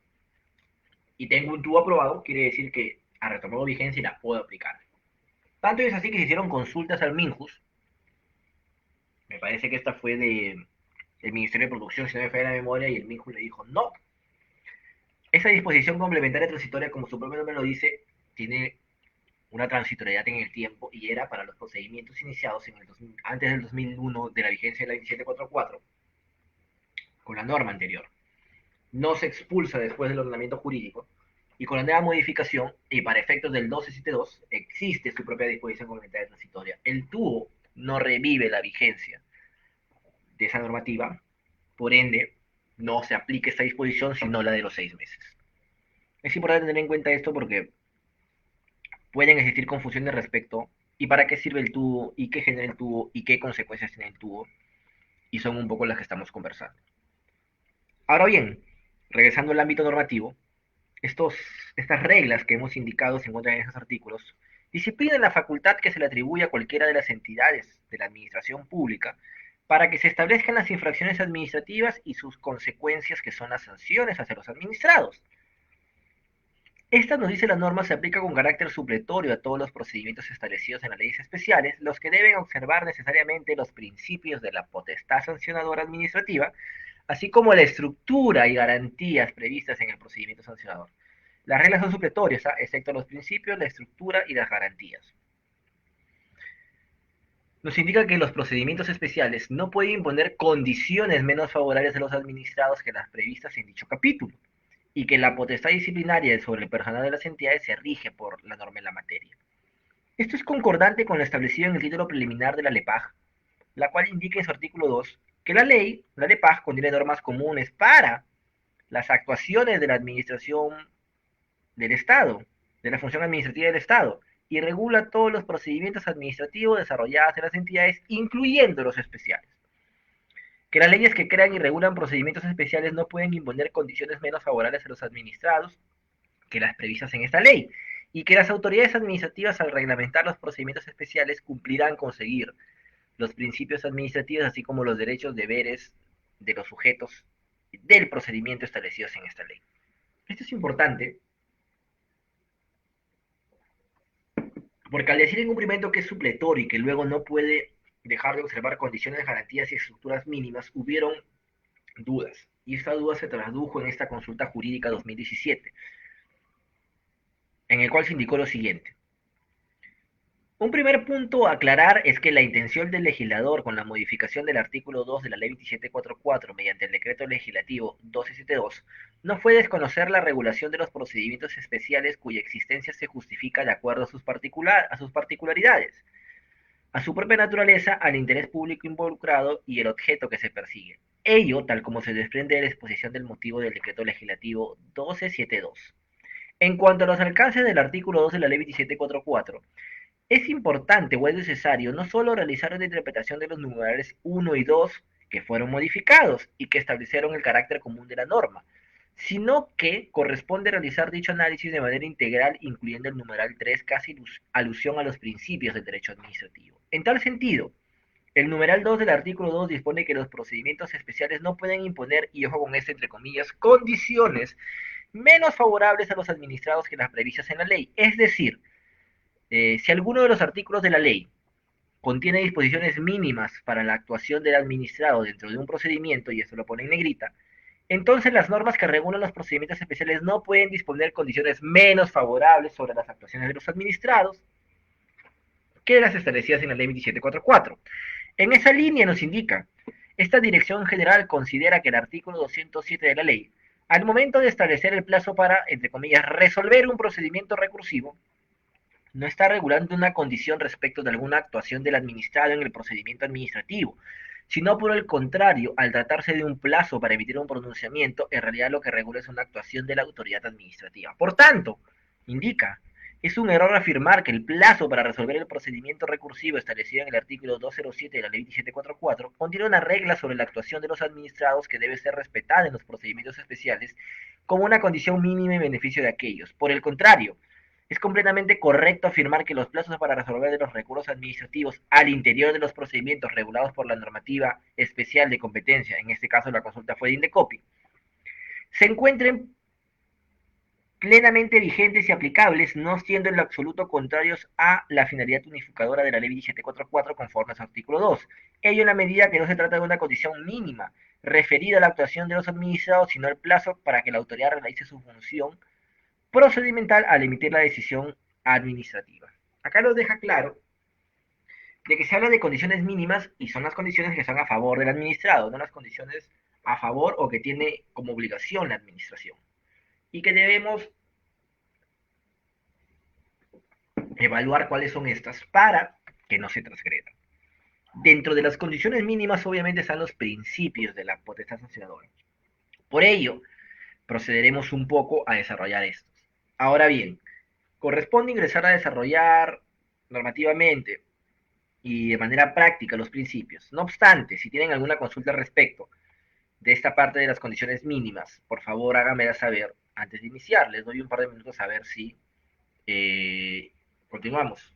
y tengo un tubo aprobado, quiere decir que ha retomado vigencia y la puedo aplicar. Tanto es así que se hicieron consultas al MINJUS, me parece que esta fue del Ministerio de Producción, si no me falla la memoria, y el MINJUS le dijo, no, esa disposición complementaria transitoria, como su propio nombre lo dice, tiene una transitoriedad en el tiempo y era para los procedimientos iniciados antes del 2001 de la vigencia de la 2744 con la norma anterior. No se expulsa después del ordenamiento jurídico y con la nueva modificación y para efectos del 1272 existe su propia disposición complementaria transitoria. El tubo no revive la vigencia de esa normativa, por ende no se aplica esta disposición sino la de los 6 meses. Es importante tener en cuenta esto porque pueden existir confusiones respecto y para qué sirve el tubo y qué genera el tubo y qué consecuencias tiene el tubo y son un poco las que estamos conversando. Ahora bien, regresando al ámbito normativo, estas reglas que hemos indicado se encuentran en esos artículos, disciplinan la facultad que se le atribuye a cualquiera de las entidades de la administración pública para que se establezcan las infracciones administrativas y sus consecuencias que son las sanciones hacia los administrados. Esta, nos dice la norma, se aplica con carácter supletorio a todos los procedimientos establecidos en las leyes especiales, los que deben observar necesariamente los principios de la potestad sancionadora administrativa, así como la estructura y garantías previstas en el procedimiento sancionador. Las reglas son supletorias, excepto los principios, la estructura y las garantías. Nos indica que los procedimientos especiales no pueden imponer condiciones menos favorables a los administrados que las previstas en dicho capítulo, y que la potestad disciplinaria sobre el personal de las entidades se rige por la norma en la materia. Esto es concordante con lo establecido en el título preliminar de la LEPAJ, la cual indica en su artículo 2 que la ley, la LEPAJ, contiene normas comunes para las actuaciones de la administración del Estado, de la función administrativa del Estado, y regula todos los procedimientos administrativos desarrollados en las entidades, incluyendo los especiales. Que las leyes que crean y regulan procedimientos especiales no pueden imponer condiciones menos favorables a los administrados que las previstas en esta ley, y que las autoridades administrativas al reglamentar los procedimientos especiales cumplirán con seguir los principios administrativos, así como los derechos, deberes de los sujetos del procedimiento establecidos en esta ley. Esto es importante porque al decir en cumplimiento que es supletorio y que luego no puede dejar de observar condiciones, garantías y estructuras mínimas, hubieron dudas. Y esta duda se tradujo en esta consulta jurídica 2017, en el cual se indicó lo siguiente. Un primer punto a aclarar es que la intención del legislador con la modificación del artículo 2 de la Ley 2744 mediante el decreto legislativo 1272 no fue desconocer la regulación de los procedimientos especiales cuya existencia se justifica de acuerdo a sus particularidades, a su propia naturaleza, al interés público involucrado y el objeto que se persigue. Ello, tal como se desprende de la exposición del motivo del decreto legislativo 1272. En cuanto a los alcances del artículo 2 de la Ley 2744, es importante o es necesario no solo realizar una interpretación de los numerales 1 y 2 que fueron modificados y que establecieron el carácter común de la norma, sino que corresponde realizar dicho análisis de manera integral, incluyendo el numeral 3 que hace alusión a los principios del derecho administrativo. En tal sentido, el numeral 2 del artículo 2 dispone que los procedimientos especiales no pueden imponer, y ojo con esto entre comillas, condiciones menos favorables a los administrados que las previstas en la ley. Es decir, si alguno de los artículos de la ley contiene disposiciones mínimas para la actuación del administrado dentro de un procedimiento, y esto lo pone en negrita, entonces las normas que regulan los procedimientos especiales no pueden disponer condiciones menos favorables sobre las actuaciones de los administrados que las establecidas en la ley 2744. En esa línea nos indica, esta dirección general considera que el artículo 207 de la ley, al momento de establecer el plazo para, entre comillas, resolver un procedimiento recursivo, no está regulando una condición respecto de alguna actuación del administrado en el procedimiento administrativo, sino por el contrario, al tratarse de un plazo para emitir un pronunciamiento, en realidad lo que regula es una actuación de la autoridad administrativa. Por tanto, indica, es un error afirmar que el plazo para resolver el procedimiento recursivo establecido en el artículo 207 de la ley 1744 contiene una regla sobre la actuación de los administrados que debe ser respetada en los procedimientos especiales como una condición mínima en beneficio de aquellos. Por el contrario, es completamente correcto afirmar que los plazos para resolver los recursos administrativos al interior de los procedimientos regulados por la normativa especial de competencia, en este caso la consulta fue de Indecopi, se encuentren plenamente vigentes y aplicables, no siendo en lo absoluto contrarios a la finalidad unificadora de la ley 1744 conforme a su artículo 2. Ello en la medida que no se trata de una condición mínima referida a la actuación de los administrados, sino el plazo para que la autoridad realice su función procedimental al emitir la decisión administrativa. Acá nos deja claro de que se habla de condiciones mínimas y son las condiciones que están a favor del administrado, no las condiciones a favor o que tiene como obligación la administración. Y que debemos evaluar cuáles son estas para que no se transgredan. Dentro de las condiciones mínimas, obviamente, están los principios de la potestad sancionadora. Por ello, procederemos un poco a desarrollar estos. Ahora bien, corresponde ingresar a desarrollar normativamente y de manera práctica los principios. No obstante, si tienen alguna consulta al respecto de esta parte de las condiciones mínimas, por favor háganmela saber antes de iniciar. Les doy un par de minutos a ver si continuamos.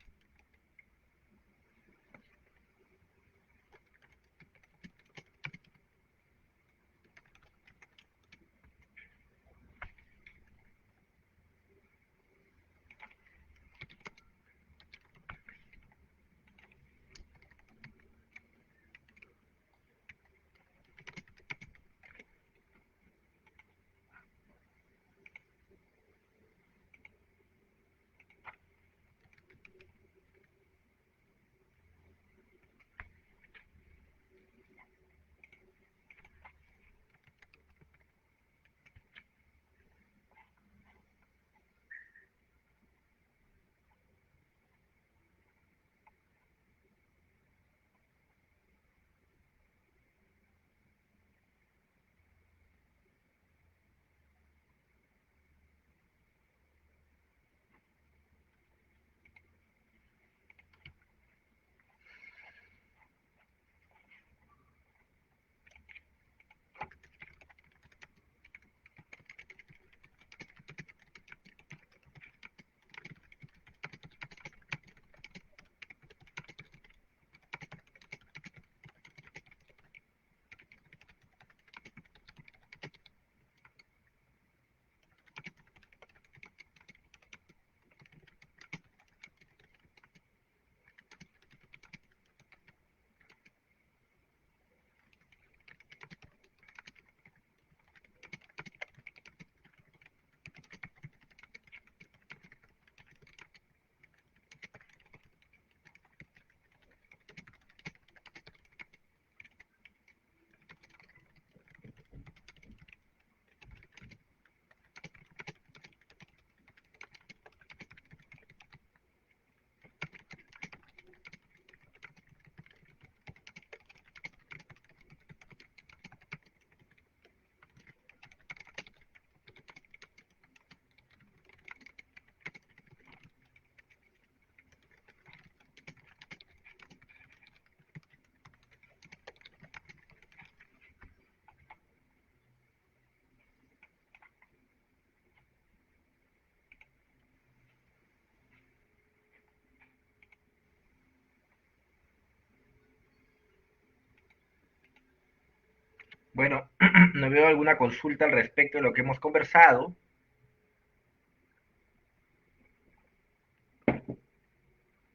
Bueno, no veo alguna consulta al respecto de lo que hemos conversado.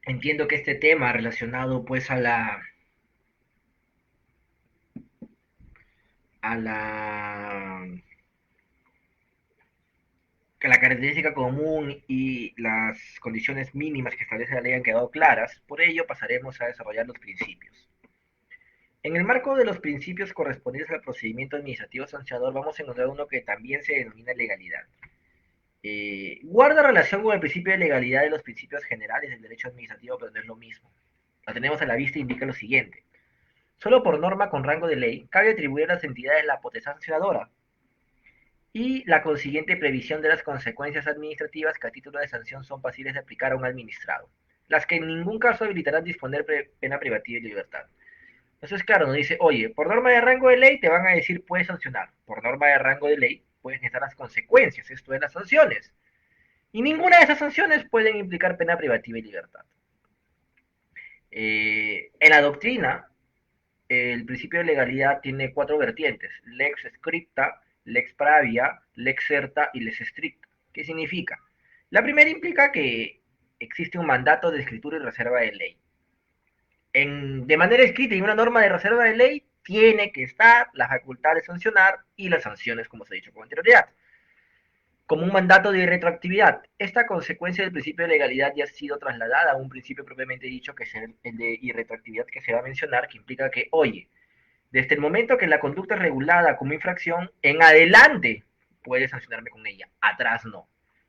Entiendo que este tema relacionado pues a la, que la característica común y las condiciones mínimas que establece la ley han quedado claras. Por ello pasaremos a desarrollar los principios. En el marco de los principios correspondientes al procedimiento administrativo sancionador, vamos a encontrar uno que también se denomina legalidad. Guarda relación con el principio de legalidad de los principios generales del derecho administrativo, pero no es lo mismo. Lo tenemos a la vista e indica lo siguiente. Solo por norma con rango de ley, cabe atribuir a las entidades la potestad sancionadora y la consiguiente previsión de las consecuencias administrativas que a título de sanción son pasibles de aplicar a un administrado, las que en ningún caso habilitarán disponer pena privativa y libertad. Entonces, claro, nos dice, oye, por norma de rango de ley te van a decir puedes sancionar. Por norma de rango de ley pueden estar las consecuencias, esto es las sanciones. Y ninguna de esas sanciones pueden implicar pena privativa y libertad. En la doctrina, el principio de legalidad tiene cuatro vertientes: lex scripta, lex pravia, lex certa y lex stricta. ¿Qué significa? La primera implica que existe un mandato de escritura y reserva de ley. De manera escrita y una norma de reserva de ley tiene que estar la facultad de sancionar y las sanciones, como se ha dicho con anterioridad, como un mandato de irretroactividad. Esta consecuencia del principio de legalidad ya ha sido trasladada a un principio propiamente dicho, que es el de irretroactividad, que se va a mencionar, que implica que, oye, desde el momento que la conducta es regulada como infracción, en adelante puedes sancionarme con ella, atrás no.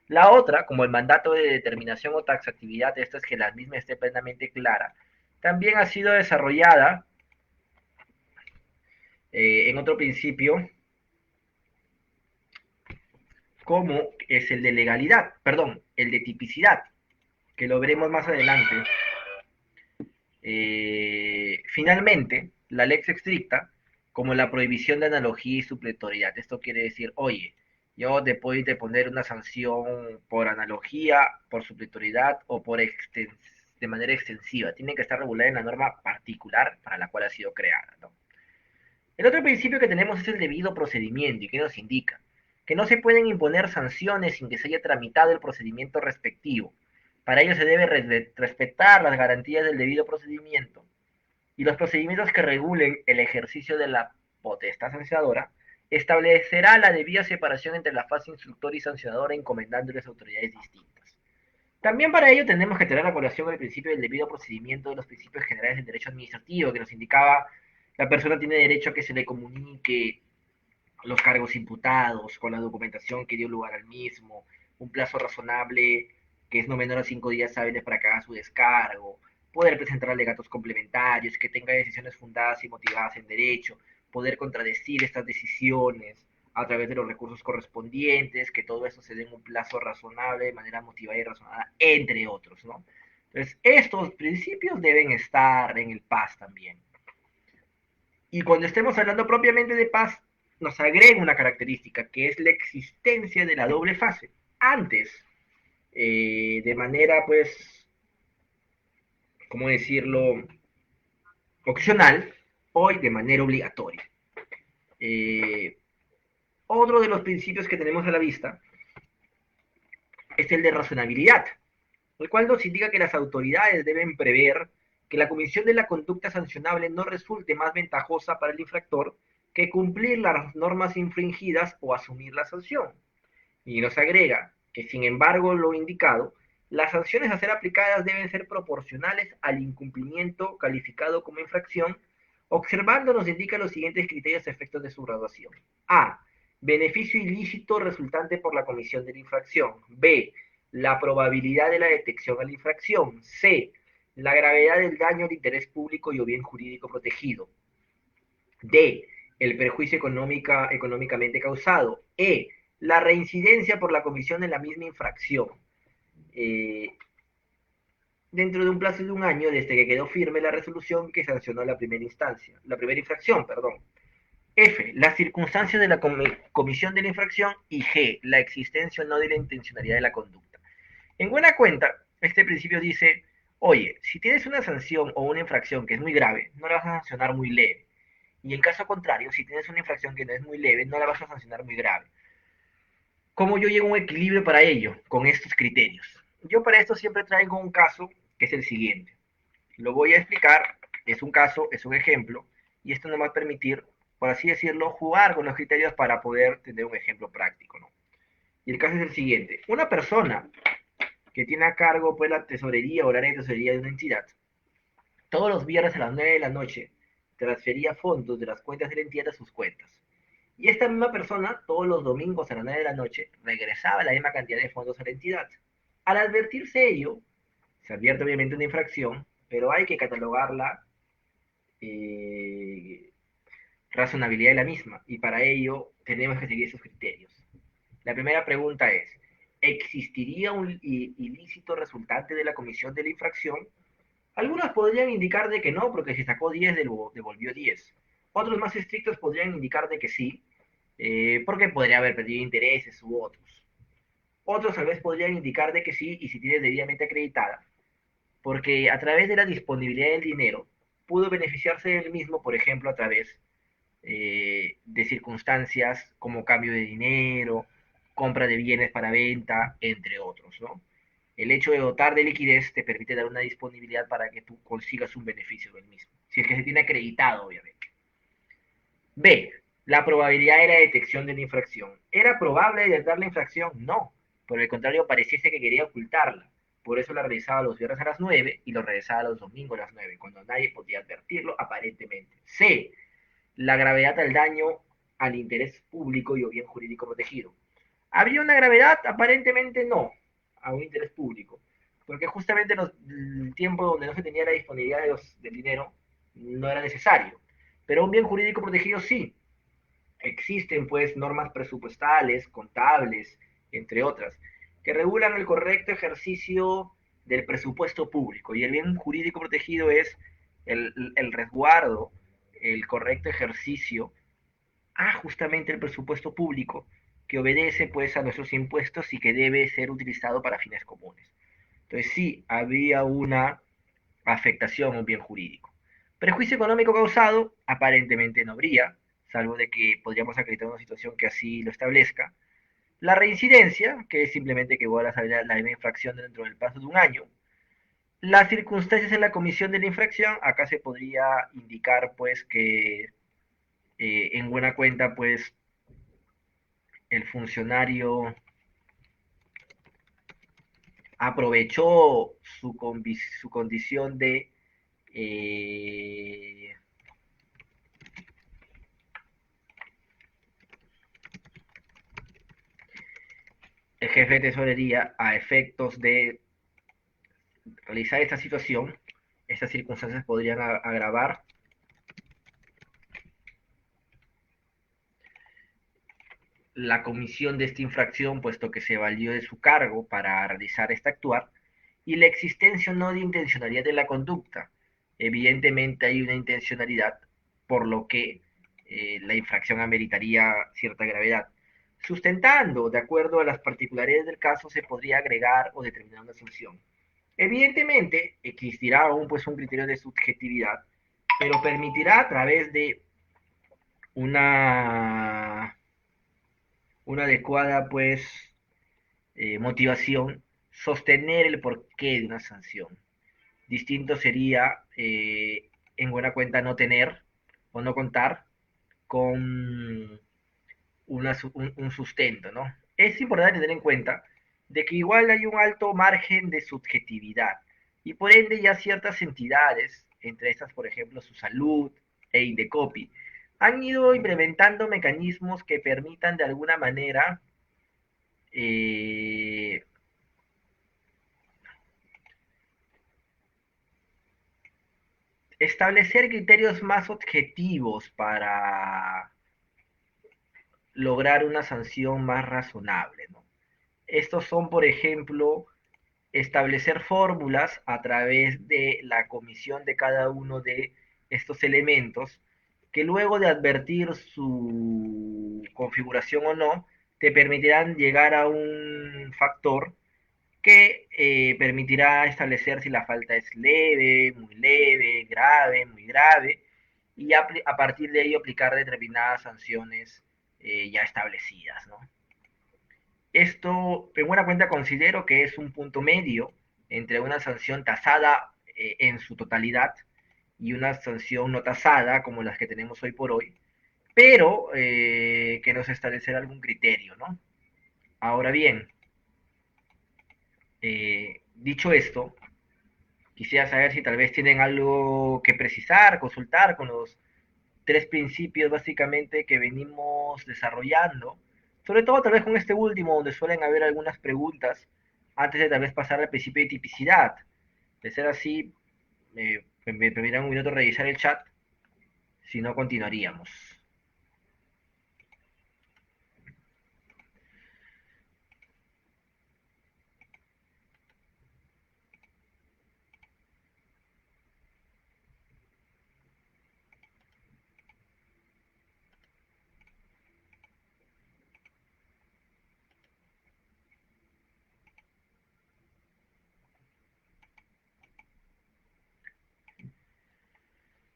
La otra, como el mandato de determinación o taxatividad, esta es que la misma esté plenamente clara, también ha sido desarrollada en otro principio, como es el de legalidad, perdón, el de tipicidad, que lo veremos más adelante. Finalmente, la lex estricta, como la prohibición de analogía y supletoriedad. Esto quiere decir, oye, yo te puedo poner una sanción por analogía, por supletoriedad o por de manera extensiva. Tiene que estar regulada en la norma particular para la cual ha sido creada, ¿no? El otro principio que tenemos es el debido procedimiento. ¿Y qué nos indica? Que no se pueden imponer sanciones sin que se haya tramitado el procedimiento respectivo. Para ello se debe respetar las garantías del debido procedimiento y los procedimientos que regulen el ejercicio de la potestad sancionadora. Establecerá la debida separación entre la fase instructora y sancionadora, encomendándoles autoridades distintas. También para ello tenemos que tener la colación con el principio del debido procedimiento de los principios generales del derecho administrativo, que nos indicaba la persona tiene derecho a que se le comunique los cargos imputados con la documentación que dio lugar al mismo, un plazo razonable que es no menor a 5 días hábiles para que haga su descargo, poder presentar alegatos complementarios, que tenga decisiones fundadas y motivadas en derecho, poder contradecir estas decisiones a través de los recursos correspondientes, que todo eso se dé en un plazo razonable, de manera motivada y razonada, entre otros, ¿no? Entonces, estos principios deben estar en el PAS también. Y cuando estemos hablando propiamente de paz, nos agrega una característica, que es la existencia de la doble fase. Antes, de manera, pues, ¿cómo decirlo?, opcional, hoy de manera obligatoria. Eh, Otro de los principios que tenemos a la vista es el de razonabilidad, el cual nos indica que las autoridades deben prever que la comisión de la conducta sancionable no resulte más ventajosa para el infractor que cumplir las normas infringidas o asumir la sanción. Y nos agrega que, sin embargo, lo indicado, las sanciones a ser aplicadas deben ser proporcionales al incumplimiento calificado como infracción, observando nos indica los siguientes criterios a efectos de su graduación. A. Beneficio ilícito resultante por la comisión de la infracción. B. La probabilidad de la detección a la infracción. C. La gravedad del daño al interés público y o bien jurídico protegido. D. El perjuicio económicamente causado. E. La reincidencia por la comisión de la misma infracción. Dentro de un plazo de un año desde que quedó firme la resolución que sancionó la primera instancia, la primera infracción, perdón. F. Las circunstancias de la comisión de la infracción. Y G. La existencia o no de la intencionalidad de la conducta. En buena cuenta, este principio dice, oye, si tienes una sanción o una infracción que es muy grave, no la vas a sancionar muy leve. Y en caso contrario, si tienes una infracción que no es muy leve, no la vas a sancionar muy grave. ¿Cómo yo llego a un equilibrio para ello con estos criterios? Yo para esto siempre traigo un caso que es el siguiente. Lo voy a explicar, es un caso, es un ejemplo, y esto nos va a permitir, por así decirlo, jugar con los criterios para poder tener un ejemplo práctico, ¿no? Y el caso es el siguiente. Una persona que tiene a cargo pues la tesorería o la área de tesorería de una entidad, todos los viernes a las 9 de la noche transfería fondos de las cuentas de la entidad a sus cuentas. Y esta misma persona, todos los domingos a las 9 de la noche, regresaba la misma cantidad de fondos a la entidad. Al advertirse ello, se advierte obviamente una infracción, pero hay que catalogarla eh, razonabilidad de la misma, y para ello tenemos que seguir esos criterios. La primera pregunta es, ¿existiría un ilícito resultante de la comisión de la infracción? Algunos podrían indicar de que no, porque si sacó 10 devolvió 10. Otros más estrictos podrían indicar de que sí, porque podría haber perdido intereses u otros. Otros tal vez podrían indicar de que sí, y si tiene debidamente acreditada, porque a través de la disponibilidad del dinero pudo beneficiarse del mismo, por ejemplo, a través de circunstancias como cambio de dinero, compra de bienes para venta, entre otros, ¿no? El hecho de dotar de liquidez te permite dar una disponibilidad para que tú consigas un beneficio del mismo, si es que se tiene acreditado, obviamente. B. La probabilidad de la detección de la infracción. ¿Era probable detectar la infracción? No. Por el contrario, pareciese que quería ocultarla. Por eso la realizaba los viernes a las 9 y lo realizaba los domingos a las 9, cuando nadie podía advertirlo aparentemente. C. La gravedad del daño al interés público y o bien jurídico protegido. ¿Habría una gravedad? Aparentemente no, a un interés público, porque justamente el tiempo donde no se tenía la disponibilidad del dinero no era necesario, pero un bien jurídico protegido sí. Existen pues normas presupuestales, contables, entre otras, que regulan el correcto ejercicio del presupuesto público, y el bien jurídico protegido es el resguardo, el correcto ejercicio justamente el presupuesto público, que obedece pues a nuestros impuestos y que debe ser utilizado para fines comunes. Entonces sí, había una afectación a un bien jurídico. Prejuicio económico causado, aparentemente no habría, salvo de que podríamos acreditar una situación que así lo establezca. La reincidencia, que es simplemente que vuelva a salir la misma infracción dentro del plazo de un año. Las circunstancias en la comisión de la infracción, acá se podría indicar pues que en buena cuenta pues el funcionario aprovechó su condición de eh, el jefe de tesorería a efectos de realizar esta situación. Estas circunstancias podrían agravar la comisión de esta infracción, puesto que se valió de su cargo para realizar este actuar, y la existencia o no de intencionalidad de la conducta. Evidentemente hay una intencionalidad, por lo que la infracción ameritaría cierta gravedad. Sustentando, de acuerdo a las particularidades del caso, se podría agregar o determinar una sanción. Evidentemente, existirá aún pues, un criterio de subjetividad, pero permitirá a través de una, una adecuada pues, motivación sostener el porqué de una sanción. Distinto sería, en buena cuenta, no tener o no contar con un sustento, ¿no? Es importante tener en cuenta de que igual hay un alto margen de subjetividad y por ende ya ciertas entidades, entre estas por ejemplo su salud e Indecopi, han ido implementando mecanismos que permitan de alguna manera eh, establecer criterios más objetivos para lograr una sanción más razonable, ¿no? Estos son, por ejemplo, establecer fórmulas a través de la comisión de cada uno de estos elementos que luego de advertir su configuración o no, te permitirán llegar a un factor que permitirá establecer si la falta es leve, muy grave, muy grave, y a partir de ello aplicar determinadas sanciones ya establecidas, ¿no? Esto, en buena cuenta, considero que es un punto medio entre una sanción tasada en su totalidad y una sanción no tasada, como las que tenemos hoy por hoy, pero que nos establecerá algún criterio, ¿no? Ahora bien, dicho esto, quisiera saber si tal vez tienen algo que precisar, consultar con los tres principios básicamente que venimos desarrollando, sobre todo tal vez con este último, donde suelen haber algunas preguntas antes de tal vez pasar al principio de tipicidad. De ser así, me permitirán un minuto revisar el chat, si no continuaríamos.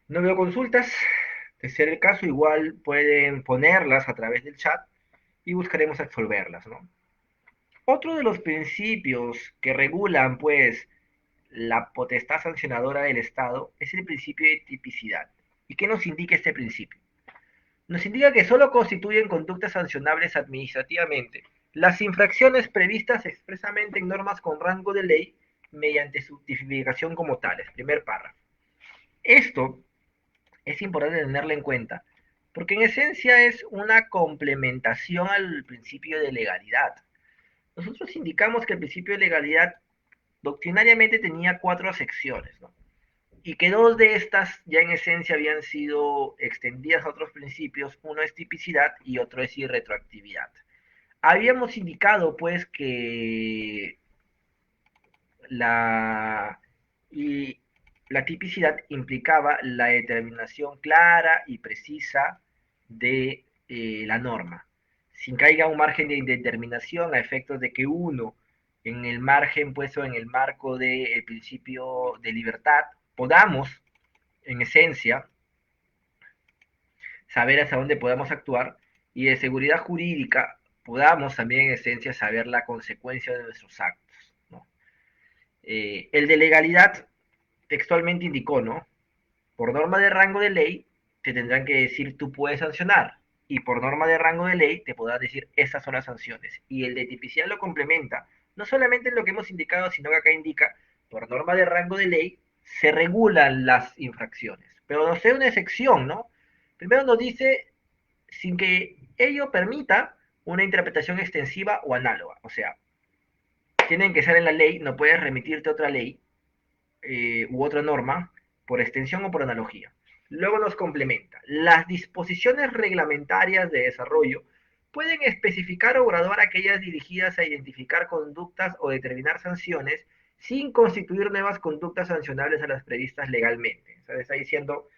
No veo consultas. De ser el caso, igual pueden ponerlas a través del chat y buscaremos absolverlas, ¿no? Otro de los principios que regulan, pues, la potestad sancionadora del Estado es el principio de tipicidad. ¿Y qué nos indica este principio? Nos indica que solo constituyen conductas sancionables administrativamente las infracciones previstas expresamente en normas con rango de ley mediante su tipificación como tales. Primer párrafo. Esto es importante tenerlo en cuenta porque en esencia es una complementación al principio de legalidad. Nosotros indicamos que el principio de legalidad doctrinariamente tenía cuatro secciones, ¿no? Y que dos de estas ya en esencia habían sido extendidas a otros principios, uno es tipicidad y otro es irretroactividad. Habíamos indicado pues que la, y la tipicidad implicaba la determinación clara y precisa de la norma, sin que haya un margen de determinación a efectos de que uno, en el margen puesto en el marco del principio de libertad, podamos, en esencia, saber hasta dónde podamos actuar y de seguridad jurídica podamos también en esencia saber la consecuencia de nuestros actos, ¿no? El de legalidad textualmente indicó, ¿no? Por norma de rango de ley, te tendrán que decir tú puedes sancionar. Y por norma de rango de ley, te podrás decir estas son las sanciones. Y el de tipicidad lo complementa, no solamente en lo que hemos indicado, sino que acá indica, por norma de rango de ley, se regulan las infracciones. Pero no sé una excepción, ¿no? Primero nos dice, sin que ello permita una interpretación extensiva o análoga. O sea, tienen que ser en la ley, no puedes remitirte a otra ley u otra norma por extensión o por analogía. Luego nos complementa. Las disposiciones reglamentarias de desarrollo pueden especificar o graduar aquellas dirigidas a identificar conductas o determinar sanciones sin constituir nuevas conductas sancionables a las previstas legalmente. O sea, está diciendo,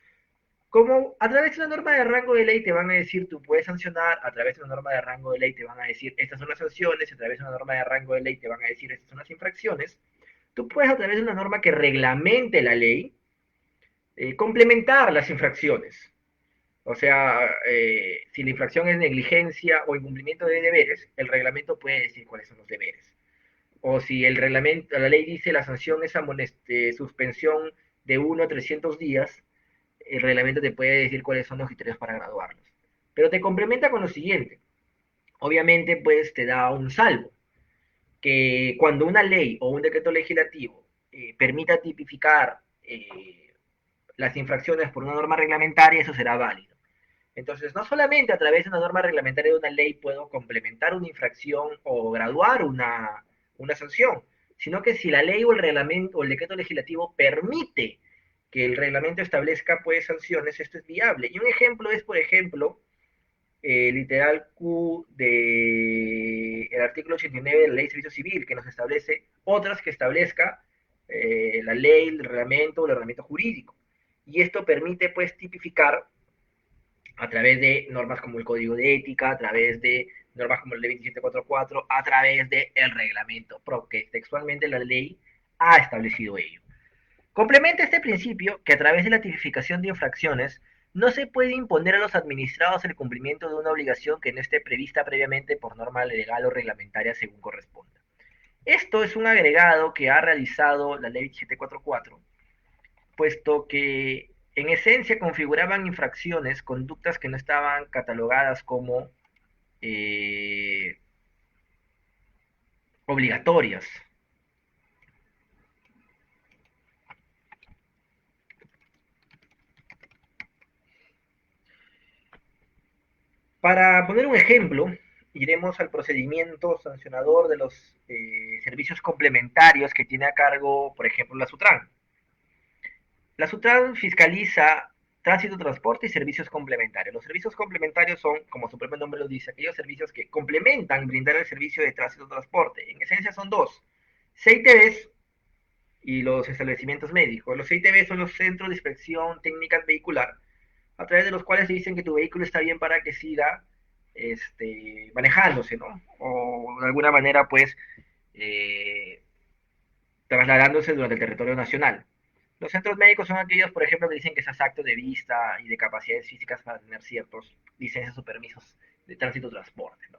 como a través de una norma de rango de ley te van a decir tú puedes sancionar, a través de una norma de rango de ley te van a decir estas son las sanciones, a través de una norma de rango de ley te van a decir estas son las infracciones, tú puedes a través de una norma que reglamente la ley complementar las infracciones. O sea, si la infracción es negligencia o incumplimiento de deberes, el reglamento puede decir cuáles son los deberes. O si el reglamento, la ley dice la sanción es suspensión de 1 a 300 días, el reglamento te puede decir cuáles son los criterios para graduarlos. Pero te complementa con lo siguiente. Obviamente, pues te da un salvo, que cuando una ley o un decreto legislativo permita tipificar las infracciones por una norma reglamentaria, eso será válido. Entonces, no solamente a través de una norma reglamentaria de una ley puedo complementar una infracción o graduar una sanción, sino que si la ley o el reglamento o el decreto legislativo permite que el reglamento establezca pues sanciones, esto es viable. Y un ejemplo es, por ejemplo, literal Q del artículo 89 de la Ley de Servicio Civil, que nos establece otras que establezca la ley, el reglamento jurídico. Y esto permite pues tipificar a través de normas como el Código de Ética, a través de normas como la Ley 2744, a través del reglamento PRO, que textualmente la ley ha establecido ello. Complementa este principio que a través de la tipificación de infracciones no se puede imponer a los administrados el cumplimiento de una obligación que no esté prevista previamente por norma legal o reglamentaria según corresponda. Esto es un agregado que ha realizado la ley 744, puesto que en esencia configuraban infracciones, conductas que no estaban catalogadas como eh, obligatorias. Para poner un ejemplo, iremos al procedimiento sancionador de los servicios complementarios que tiene a cargo, por ejemplo, la SUTRAN. La SUTRAN fiscaliza tránsito, transporte y servicios complementarios. Los servicios complementarios son, como su propio nombre lo dice, aquellos servicios que complementan brindar el servicio de tránsito, transporte. En esencia son dos: CITVs y los establecimientos médicos. Los CITVs son los centros de inspección técnica vehicular, a través de los cuales se dicen que tu vehículo está bien para que siga manejándose, ¿no? O de alguna manera, pues, eh, trasladándose durante el territorio nacional. Los centros médicos son aquellos, por ejemplo, que dicen que seas apto de vista y de capacidades físicas para tener ciertos licencias o permisos de tránsito o transporte, ¿no?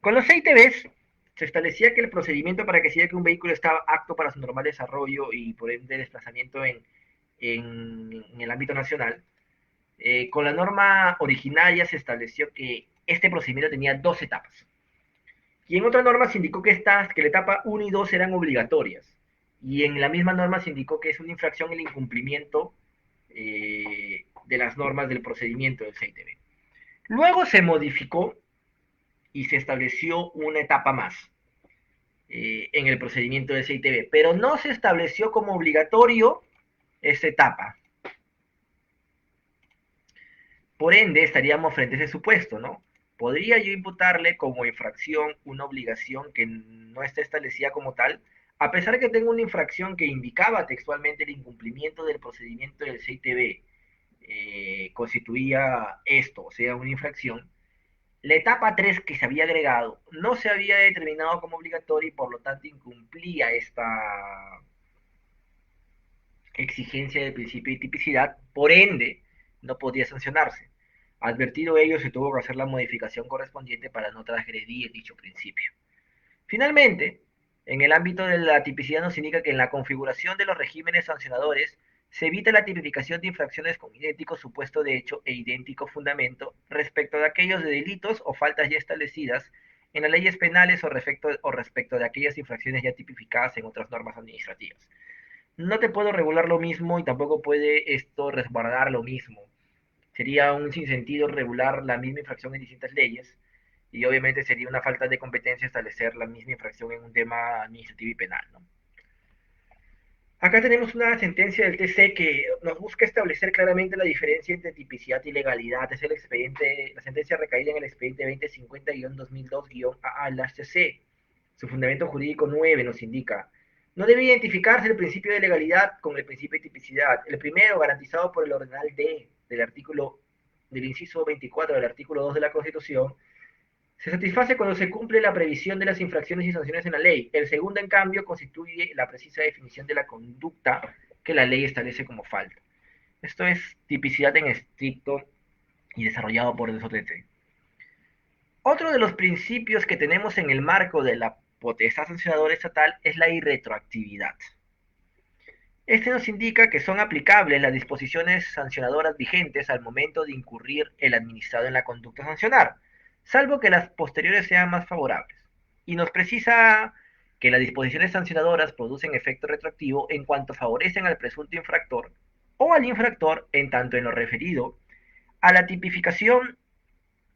Con los CITVs se establecía que el procedimiento para que se diga que un vehículo estaba apto para su normal desarrollo y por ende desplazamiento en el ámbito nacional. Con la norma originaria se estableció que este procedimiento tenía dos etapas. Y en otra norma se indicó que la etapa 1 y 2 eran obligatorias. Y en la misma norma se indicó que es una infracción el incumplimiento de las normas del procedimiento del CITV. Luego se modificó y se estableció una etapa más en el procedimiento del CITV, pero no se estableció como obligatorio esta etapa. Por ende, estaríamos frente a ese supuesto, ¿no? ¿Podría yo imputarle como infracción una obligación que no está establecida como tal, a pesar de que tengo una infracción que indicaba textualmente el incumplimiento del procedimiento del CITB, constituía esto, o sea, una infracción? La etapa 3 que se había agregado no se había determinado como obligatoria y por lo tanto incumplía esta exigencia del principio de tipicidad, por ende, no podía sancionarse. Advertido ello, se tuvo que hacer la modificación correspondiente para no transgredir dicho principio. Finalmente, en el ámbito de la tipicidad nos indica que en la configuración de los regímenes sancionadores se evita la tipificación de infracciones con idéntico supuesto de hecho e idéntico fundamento respecto de aquellos de delitos o faltas ya establecidas en las leyes penales o respecto de aquellas infracciones ya tipificadas en otras normas administrativas. No te puedo regular lo mismo y tampoco puede esto resguardar lo mismo. Sería un sinsentido regular la misma infracción en distintas leyes y obviamente sería una falta de competencia establecer la misma infracción en un tema administrativo y penal, ¿no? Acá tenemos una sentencia del TC que nos busca establecer claramente la diferencia entre tipicidad y legalidad. Es el expediente, la sentencia recaída en el expediente 2050-2002-AA-HC. Su fundamento jurídico 9 nos indica: no debe identificarse el principio de legalidad con el principio de tipicidad. El primero, garantizado por el ordenal D del inciso 24 del artículo 2 de la Constitución, se satisface cuando se cumple la previsión de las infracciones y sanciones en la ley. El segundo, en cambio, constituye la precisa definición de la conducta que la ley establece como falta. Esto es tipicidad en estricto y desarrollado por el SOTT. Otro de los principios que tenemos en el marco de la potestad sancionadora estatal es la irretroactividad. Este nos indica que son aplicables las disposiciones sancionadoras vigentes al momento de incurrir el administrado en la conducta a sancionar, salvo que las posteriores sean más favorables. Y nos precisa que las disposiciones sancionadoras producen efecto retroactivo en cuanto favorecen al presunto infractor o al infractor en tanto en lo referido a la tipificación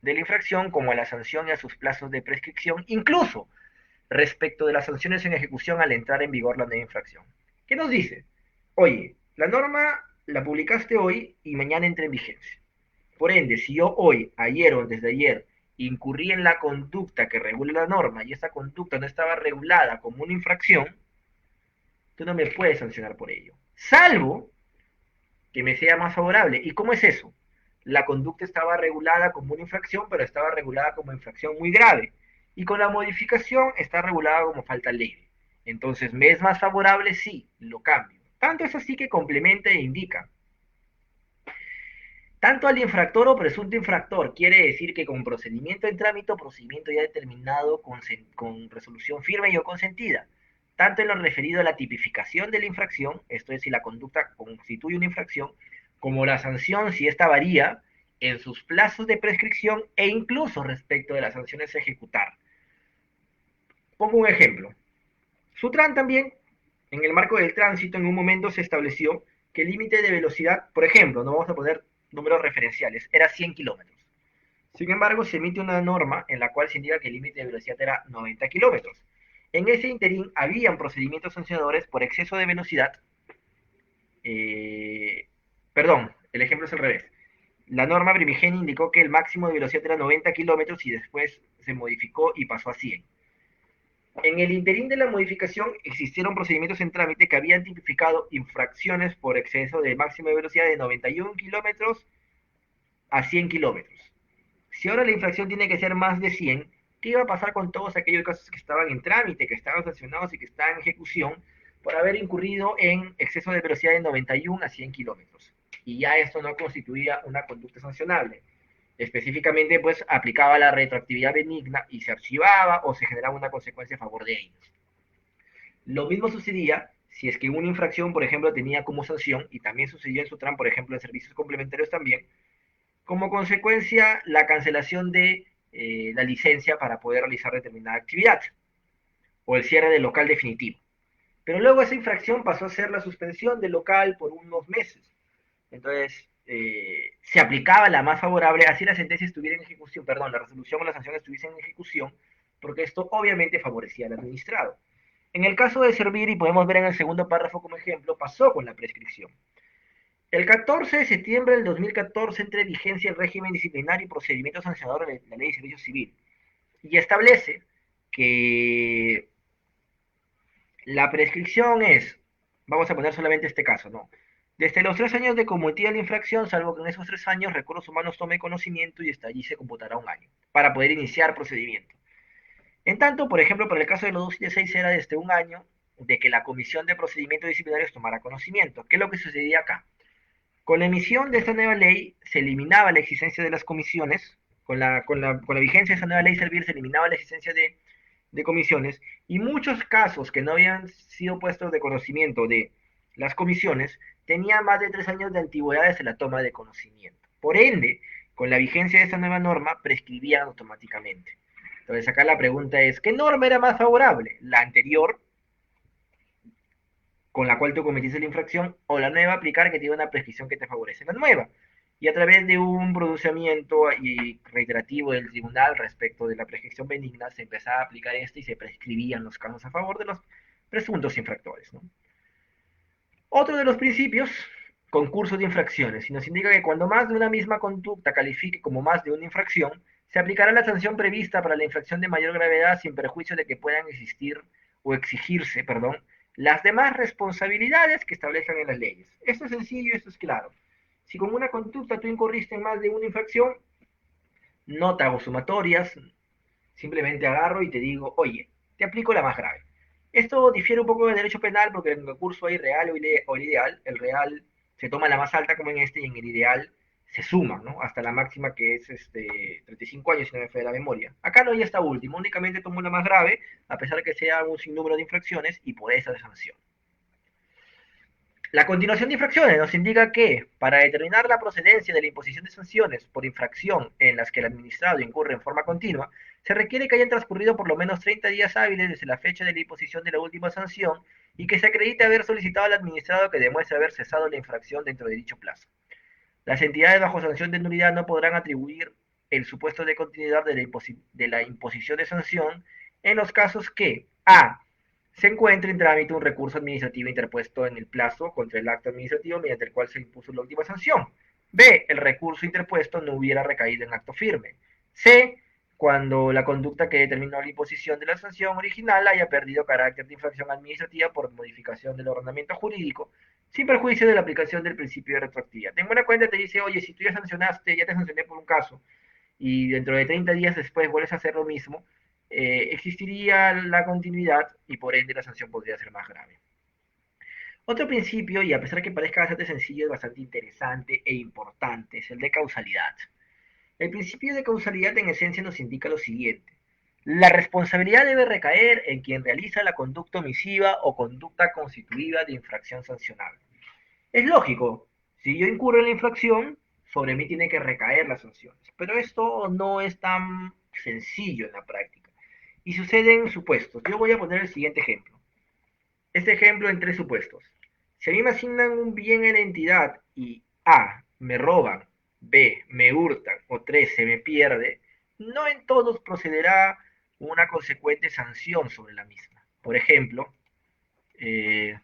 de la infracción como a la sanción y a sus plazos de prescripción, incluso respecto de las sanciones en ejecución al entrar en vigor la nueva infracción. ¿Qué nos dice? Oye, la norma la publicaste hoy y mañana entra en vigencia. Por ende, si yo hoy, ayer o antes de ayer incurrí en la conducta que regula la norma y esa conducta no estaba regulada como una infracción, tú no me puedes sancionar por ello. Salvo que me sea más favorable. ¿Y cómo es eso? La conducta estaba regulada como una infracción, pero estaba regulada como infracción muy grave. Y con la modificación está regulada como falta leve. Entonces, ¿me es más favorable? Sí, lo cambio. Tanto es así que complementa e indica. Tanto al infractor o presunto infractor, quiere decir que con procedimiento en trámite o procedimiento ya determinado con resolución firme y o consentida, tanto en lo referido a la tipificación de la infracción, esto es, si la conducta constituye una infracción, como la sanción, si esta varía, en sus plazos de prescripción e incluso respecto de las sanciones a ejecutar. Pongo un ejemplo. Sutran también, en el marco del tránsito, en un momento se estableció que el límite de velocidad, por ejemplo, no vamos a poner números referenciales, era 100 kilómetros. Sin embargo, se emite una norma en la cual se indica que el límite de velocidad era 90 kilómetros. En ese interín habían procedimientos sancionadores por exceso de velocidad. Eh, Perdón, el ejemplo es al revés. La norma primigenia indicó que el máximo de velocidad era 90 kilómetros y después se modificó y pasó a 100. En el interín de la modificación existieron procedimientos en trámite que habían tipificado infracciones por exceso de máxima velocidad de 91 kilómetros a 100 kilómetros. Si ahora la infracción tiene que ser más de 100, ¿qué iba a pasar con todos aquellos casos que estaban en trámite, que estaban sancionados y que estaban en ejecución por haber incurrido en exceso de velocidad de 91 a 100 kilómetros? Y ya esto no constituía una conducta sancionable. Específicamente, pues aplicaba la retroactividad benigna y se archivaba o se generaba una consecuencia a favor de ellos. Lo mismo sucedía si es que una infracción, por ejemplo, tenía como sanción, y también sucedió en Sutran, por ejemplo, en servicios complementarios también, como consecuencia la cancelación de la licencia para poder realizar determinada actividad o el cierre del local definitivo. Pero luego esa infracción pasó a ser la suspensión del local por unos meses. Entonces, se aplicaba la más favorable, así la sentencia estuviera en ejecución, perdón, la resolución o la sanción estuviese en ejecución, porque esto obviamente favorecía al administrado. En el caso de servir, y podemos ver en el segundo párrafo como ejemplo, pasó con la prescripción. El 14 de septiembre del 2014 entra en vigencia el régimen disciplinario y procedimiento sancionador de la Ley de Servicio Civil y establece que la prescripción es, vamos a poner solamente este caso, ¿no? Desde los 3 años de cometida la infracción, salvo que en esos 3 años recursos humanos tome conocimiento y hasta allí se computará un año para poder iniciar procedimiento. En tanto, por ejemplo, para el caso de los 276 era desde un año de que la Comisión de Procedimientos Disciplinarios tomara conocimiento. ¿Qué es lo que sucedía acá? Con la emisión de esta nueva ley se eliminaba la existencia de las comisiones, con la vigencia de esta nueva ley servir se eliminaba la existencia de comisiones y muchos casos que no habían sido puestos de conocimiento de las comisiones tenían más de 3 años de antigüedad desde la toma de conocimiento. Por ende, con la vigencia de esta nueva norma prescribían automáticamente. Entonces acá la pregunta es, ¿qué norma era más favorable? ¿La anterior, con la cual tú cometiste la infracción, o la nueva aplicar que tiene una prescripción que te favorece la nueva? Y a través de un pronunciamiento y reiterativo del tribunal respecto de la prescripción benigna, se empezaba a aplicar esto y se prescribían los casos a favor de los presuntos infractores, ¿no? Otro de los principios, concurso de infracciones, y nos indica que cuando más de una misma conducta califique como más de una infracción, se aplicará la sanción prevista para la infracción de mayor gravedad sin perjuicio de que puedan existir o exigirse, perdón, las demás responsabilidades que establezcan en las leyes. Esto es sencillo, esto es claro. Si con una conducta tú incurriste en más de una infracción, no te hago sumatorias, simplemente agarro y te digo, oye, te aplico la más grave. Esto difiere un poco del derecho penal porque en el curso hay real o el ideal. El real se toma la más alta como en este y en el ideal se suma, ¿no? Hasta la máxima que es 35 años, si no me falla la memoria. Acá no hay esta última, únicamente tomo la más grave, a pesar de que sea un sinnúmero de infracciones y por esa sanción. La continuación de infracciones nos indica que, para determinar la procedencia de la imposición de sanciones por infracción en las que el administrado incurre en forma continua, se requiere que hayan transcurrido por lo menos 30 días hábiles desde la fecha de la imposición de la última sanción y que se acredite haber solicitado al administrado que demuestre haber cesado la infracción dentro de dicho plazo. Las entidades bajo sanción de nulidad no podrán atribuir el supuesto de continuidad de la imposición de sanción en los casos que a. Se encuentre en trámite un recurso administrativo interpuesto en el plazo contra el acto administrativo mediante el cual se impuso la última sanción. B. El recurso interpuesto no hubiera recaído en acto firme. C. Cuando la conducta que determinó la imposición de la sanción original haya perdido carácter de infracción administrativa por modificación del ordenamiento jurídico, sin perjuicio de la aplicación del principio de retroactividad. En buena cuenta te dice, oye, si tú ya sancionaste, ya te sancioné por un caso, y dentro de 30 días después vuelves a hacer lo mismo, existiría la continuidad y por ende la sanción podría ser más grave. Otro principio, y a pesar que parezca bastante sencillo, es bastante interesante e importante, es el de causalidad. El principio de causalidad en esencia nos indica lo siguiente. La responsabilidad debe recaer en quien realiza la conducta omisiva o conducta constitutiva de infracción sancionable. Es lógico, si yo incurro en la infracción, sobre mí tiene que recaer las sanciones. Pero esto no es tan sencillo en la práctica. Y suceden supuestos. Yo voy a poner el siguiente ejemplo. Este ejemplo en tres supuestos. Si a mí me asignan un bien en la entidad y A, me roban, B, me hurtan o 3, se me pierde, no en todos procederá una consecuente sanción sobre la misma. Por ejemplo, eh,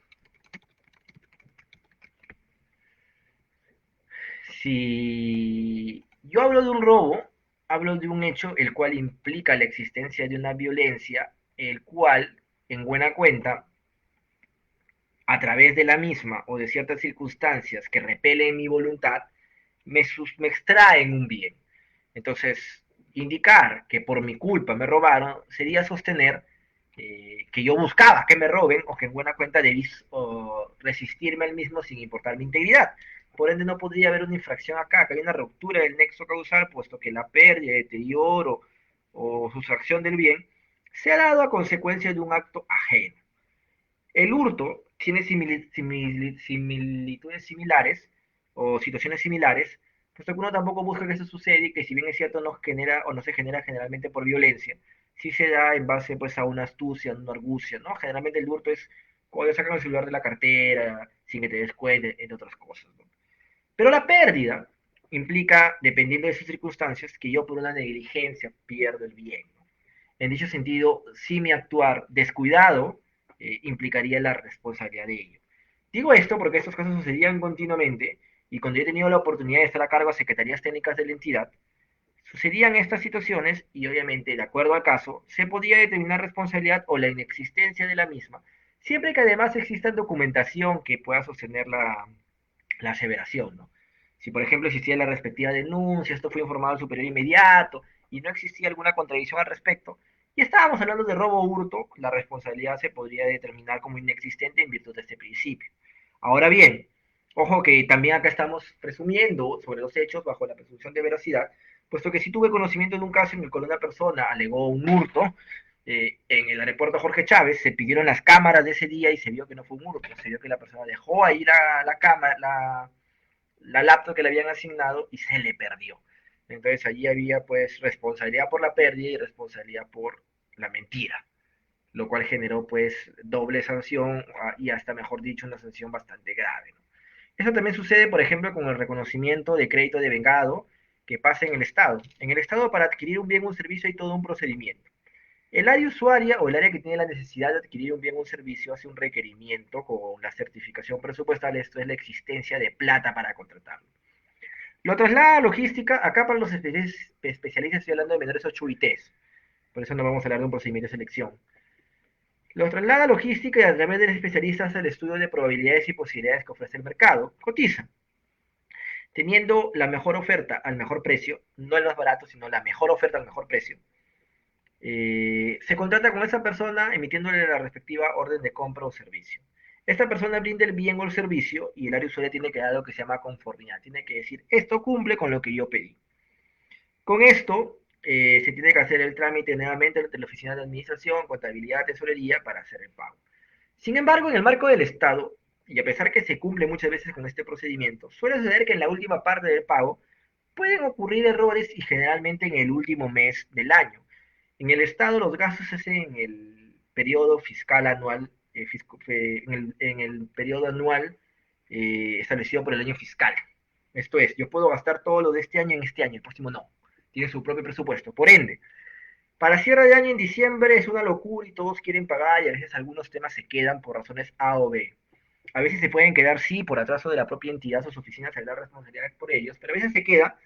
si yo hablo de un robo, hablo de un hecho el cual implica la existencia de una violencia, el cual, en buena cuenta, a través de la misma o de ciertas circunstancias que repelen mi voluntad, me extraen un bien. Entonces, indicar que por mi culpa me robaron sería sostener que yo buscaba que me roben o que en buena cuenta debí resistirme al mismo sin importar mi integridad. Por ende, no podría haber una infracción acá, que hay una ruptura del nexo causal, puesto que la pérdida, deterioro o sustracción del bien se ha dado a consecuencia de un acto ajeno. El hurto tiene similitudes similares o situaciones similares, puesto que uno tampoco busca que eso suceda y que si bien es cierto no genera o no se genera generalmente por violencia, sí se da en base pues a una astucia, una argucia, ¿no? Generalmente el hurto es cuando sacan el celular de la cartera, sin que te des cuenta, entre otras cosas, ¿no? Pero la pérdida implica, dependiendo de sus circunstancias, que yo por una negligencia pierdo el bien, ¿no? En dicho sentido, si mi actuar descuidado implicaría la responsabilidad de ello. Digo esto porque estos casos sucedían continuamente y cuando yo he tenido la oportunidad de estar a cargo de secretarías técnicas de la entidad, sucedían estas situaciones y obviamente, de acuerdo al caso, se podía determinar responsabilidad o la inexistencia de la misma, siempre que además exista documentación que pueda sostener la aseveración, ¿no? Si, por ejemplo, existía la respectiva denuncia, esto fue informado al superior inmediato y no existía alguna contradicción al respecto, y estábamos hablando de robo o hurto, la responsabilidad se podría determinar como inexistente en virtud de este principio. Ahora bien, ojo que también acá estamos presumiendo sobre los hechos bajo la presunción de veracidad, puesto que si tuve conocimiento de un caso en el cual una persona alegó un hurto, en el aeropuerto Jorge Chávez se pidieron las cámaras de ese día y se vio que no fue un hurto, se vio que la persona dejó ahí la cámara, la laptop que le habían asignado y se le perdió. Entonces allí había pues responsabilidad por la pérdida y responsabilidad por la mentira, lo cual generó pues doble sanción y hasta mejor dicho una sanción bastante grave, ¿no? Eso también sucede, por ejemplo, con el reconocimiento de crédito de vengado que pasa en el Estado. En el Estado, para adquirir un bien o un servicio hay todo un procedimiento. El área usuaria o el área que tiene la necesidad de adquirir un bien o un servicio hace un requerimiento con la certificación presupuestal, esto es la existencia de plata para contratarlo. Lo traslada a logística, acá para los especialistas estoy hablando de menores 8 UITs, por eso no vamos a hablar de un procedimiento de selección. Lo traslada a logística y a través de los especialistas al estudio de probabilidades y posibilidades que ofrece el mercado. Cotiza, teniendo la mejor oferta al mejor precio, no el más barato, sino la mejor oferta al mejor precio. Se contrata con esa persona emitiéndole la respectiva orden de compra o servicio. Esta persona brinda el bien o el servicio y el área usuaria tiene que dar lo que se llama conformidad. Tiene que decir, esto cumple con lo que yo pedí. Con esto se tiene que hacer el trámite nuevamente ante la oficina de administración, contabilidad, tesorería para hacer el pago. Sin embargo, en el marco del Estado, y a pesar que se cumple muchas veces con este procedimiento, suele suceder que en la última parte del pago pueden ocurrir errores y generalmente en el último mes del año. En el Estado los gastos se hacen en el periodo fiscal anual, en el periodo anual establecido por el año fiscal. Esto es, yo puedo gastar todo lo de este año, el próximo no. Tiene su propio presupuesto. Por ende, para cierre de año en diciembre es una locura y todos quieren pagar y a veces algunos temas se quedan por razones A o B. A veces se pueden quedar, sí, por atraso de la propia entidad, sus oficinas se da responsabilidad por ellos, pero a veces se queda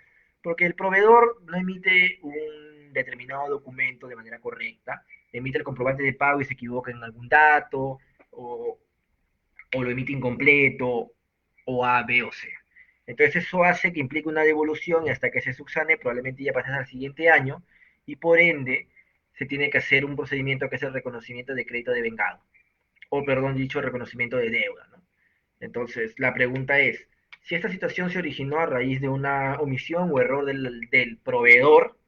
porque el proveedor no emite un determinado documento de manera correcta, emite el comprobante de pago y se equivoca en algún dato, o lo emite incompleto, o A, B o C. Entonces eso hace que implique una devolución y hasta que se subsane probablemente ya pases al siguiente año y por ende se tiene que hacer un procedimiento que es el reconocimiento de crédito de vengado, o perdón dicho, reconocimiento de deuda, ¿no? Entonces, la pregunta es, si esta situación se originó a raíz de una omisión o error del proveedor,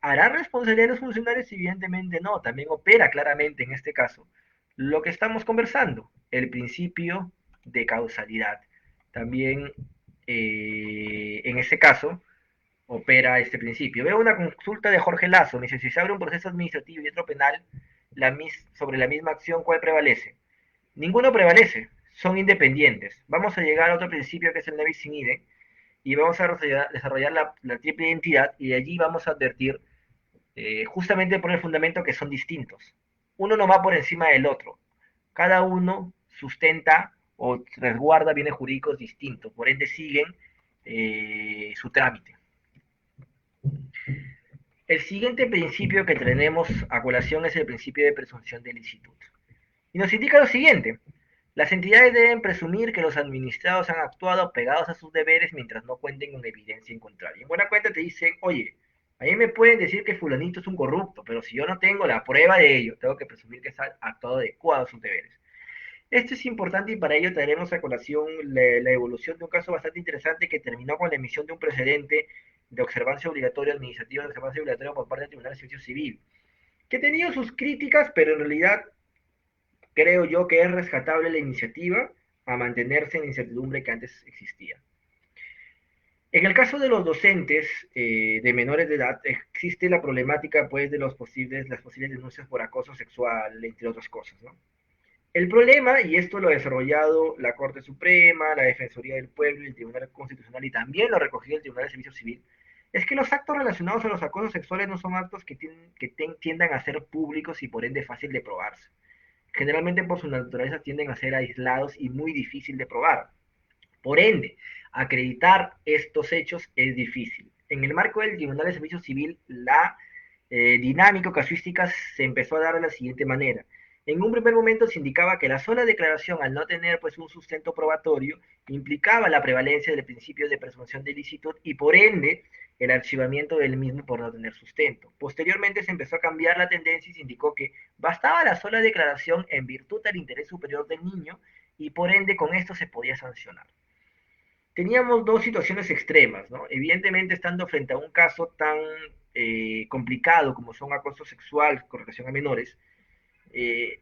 ¿hará responsabilidad de los funcionarios? Evidentemente no, también opera claramente en este caso lo que estamos conversando, el principio de causalidad. También en este caso opera este principio. Veo una consulta de Jorge Lazo, me dice, si se abre un proceso administrativo y otro penal sobre la misma acción, ¿cuál prevalece? Ninguno prevalece, son independientes. Vamos a llegar a otro principio que es el Nevis in idem y vamos a desarrollar la triple identidad y de allí vamos a advertir justamente por el fundamento que son distintos. Uno no va por encima del otro. Cada uno sustenta o resguarda bienes jurídicos distintos, por ende siguen su trámite. El siguiente principio que tenemos a colación es el principio de presunción de licitud. Y nos indica lo siguiente. Las entidades deben presumir que los administrados han actuado pegados a sus deberes mientras no cuenten con evidencia en contrario. En buena cuenta te dicen, oye, a mí me pueden decir que fulanito es un corrupto, pero si yo no tengo la prueba de ello, tengo que presumir que ha actuado adecuado a sus deberes. Esto es importante y para ello traeremos a colación la evolución de un caso bastante interesante que terminó con la emisión de un precedente de observancia obligatoria administrativa de observancia obligatoria por parte del Tribunal de Servicio Civil, que ha tenido sus críticas, pero en realidad creo yo que es rescatable la iniciativa a mantenerse en la incertidumbre que antes existía. En el caso de los docentes de menores de edad, existe la problemática pues, de las posibles denuncias por acoso sexual, entre otras cosas. ¿No? El problema, y esto lo ha desarrollado la Corte Suprema, la Defensoría del Pueblo y el Tribunal Constitucional, y también lo ha recogido el Tribunal de Servicio Civil, es que los actos relacionados a los acosos sexuales no son actos que tiendan a ser públicos y por ende fácil de probarse. Generalmente por su naturaleza tienden a ser aislados y muy difícil de probar. Por ende, acreditar estos hechos es difícil. En el marco del Tribunal de Servicio Civil, la dinámica casuística se empezó a dar de la siguiente manera. En un primer momento se indicaba que la sola declaración, al no tener pues, un sustento probatorio, implicaba la prevalencia del principio de presunción de ilicitud y por ende el archivamiento del mismo por no tener sustento. Posteriormente se empezó a cambiar la tendencia y se indicó que bastaba la sola declaración en virtud del interés superior del niño y por ende con esto se podía sancionar. Teníamos dos situaciones extremas, ¿no? Evidentemente, estando frente a un caso tan complicado como son acoso sexual con relación a menores, eh,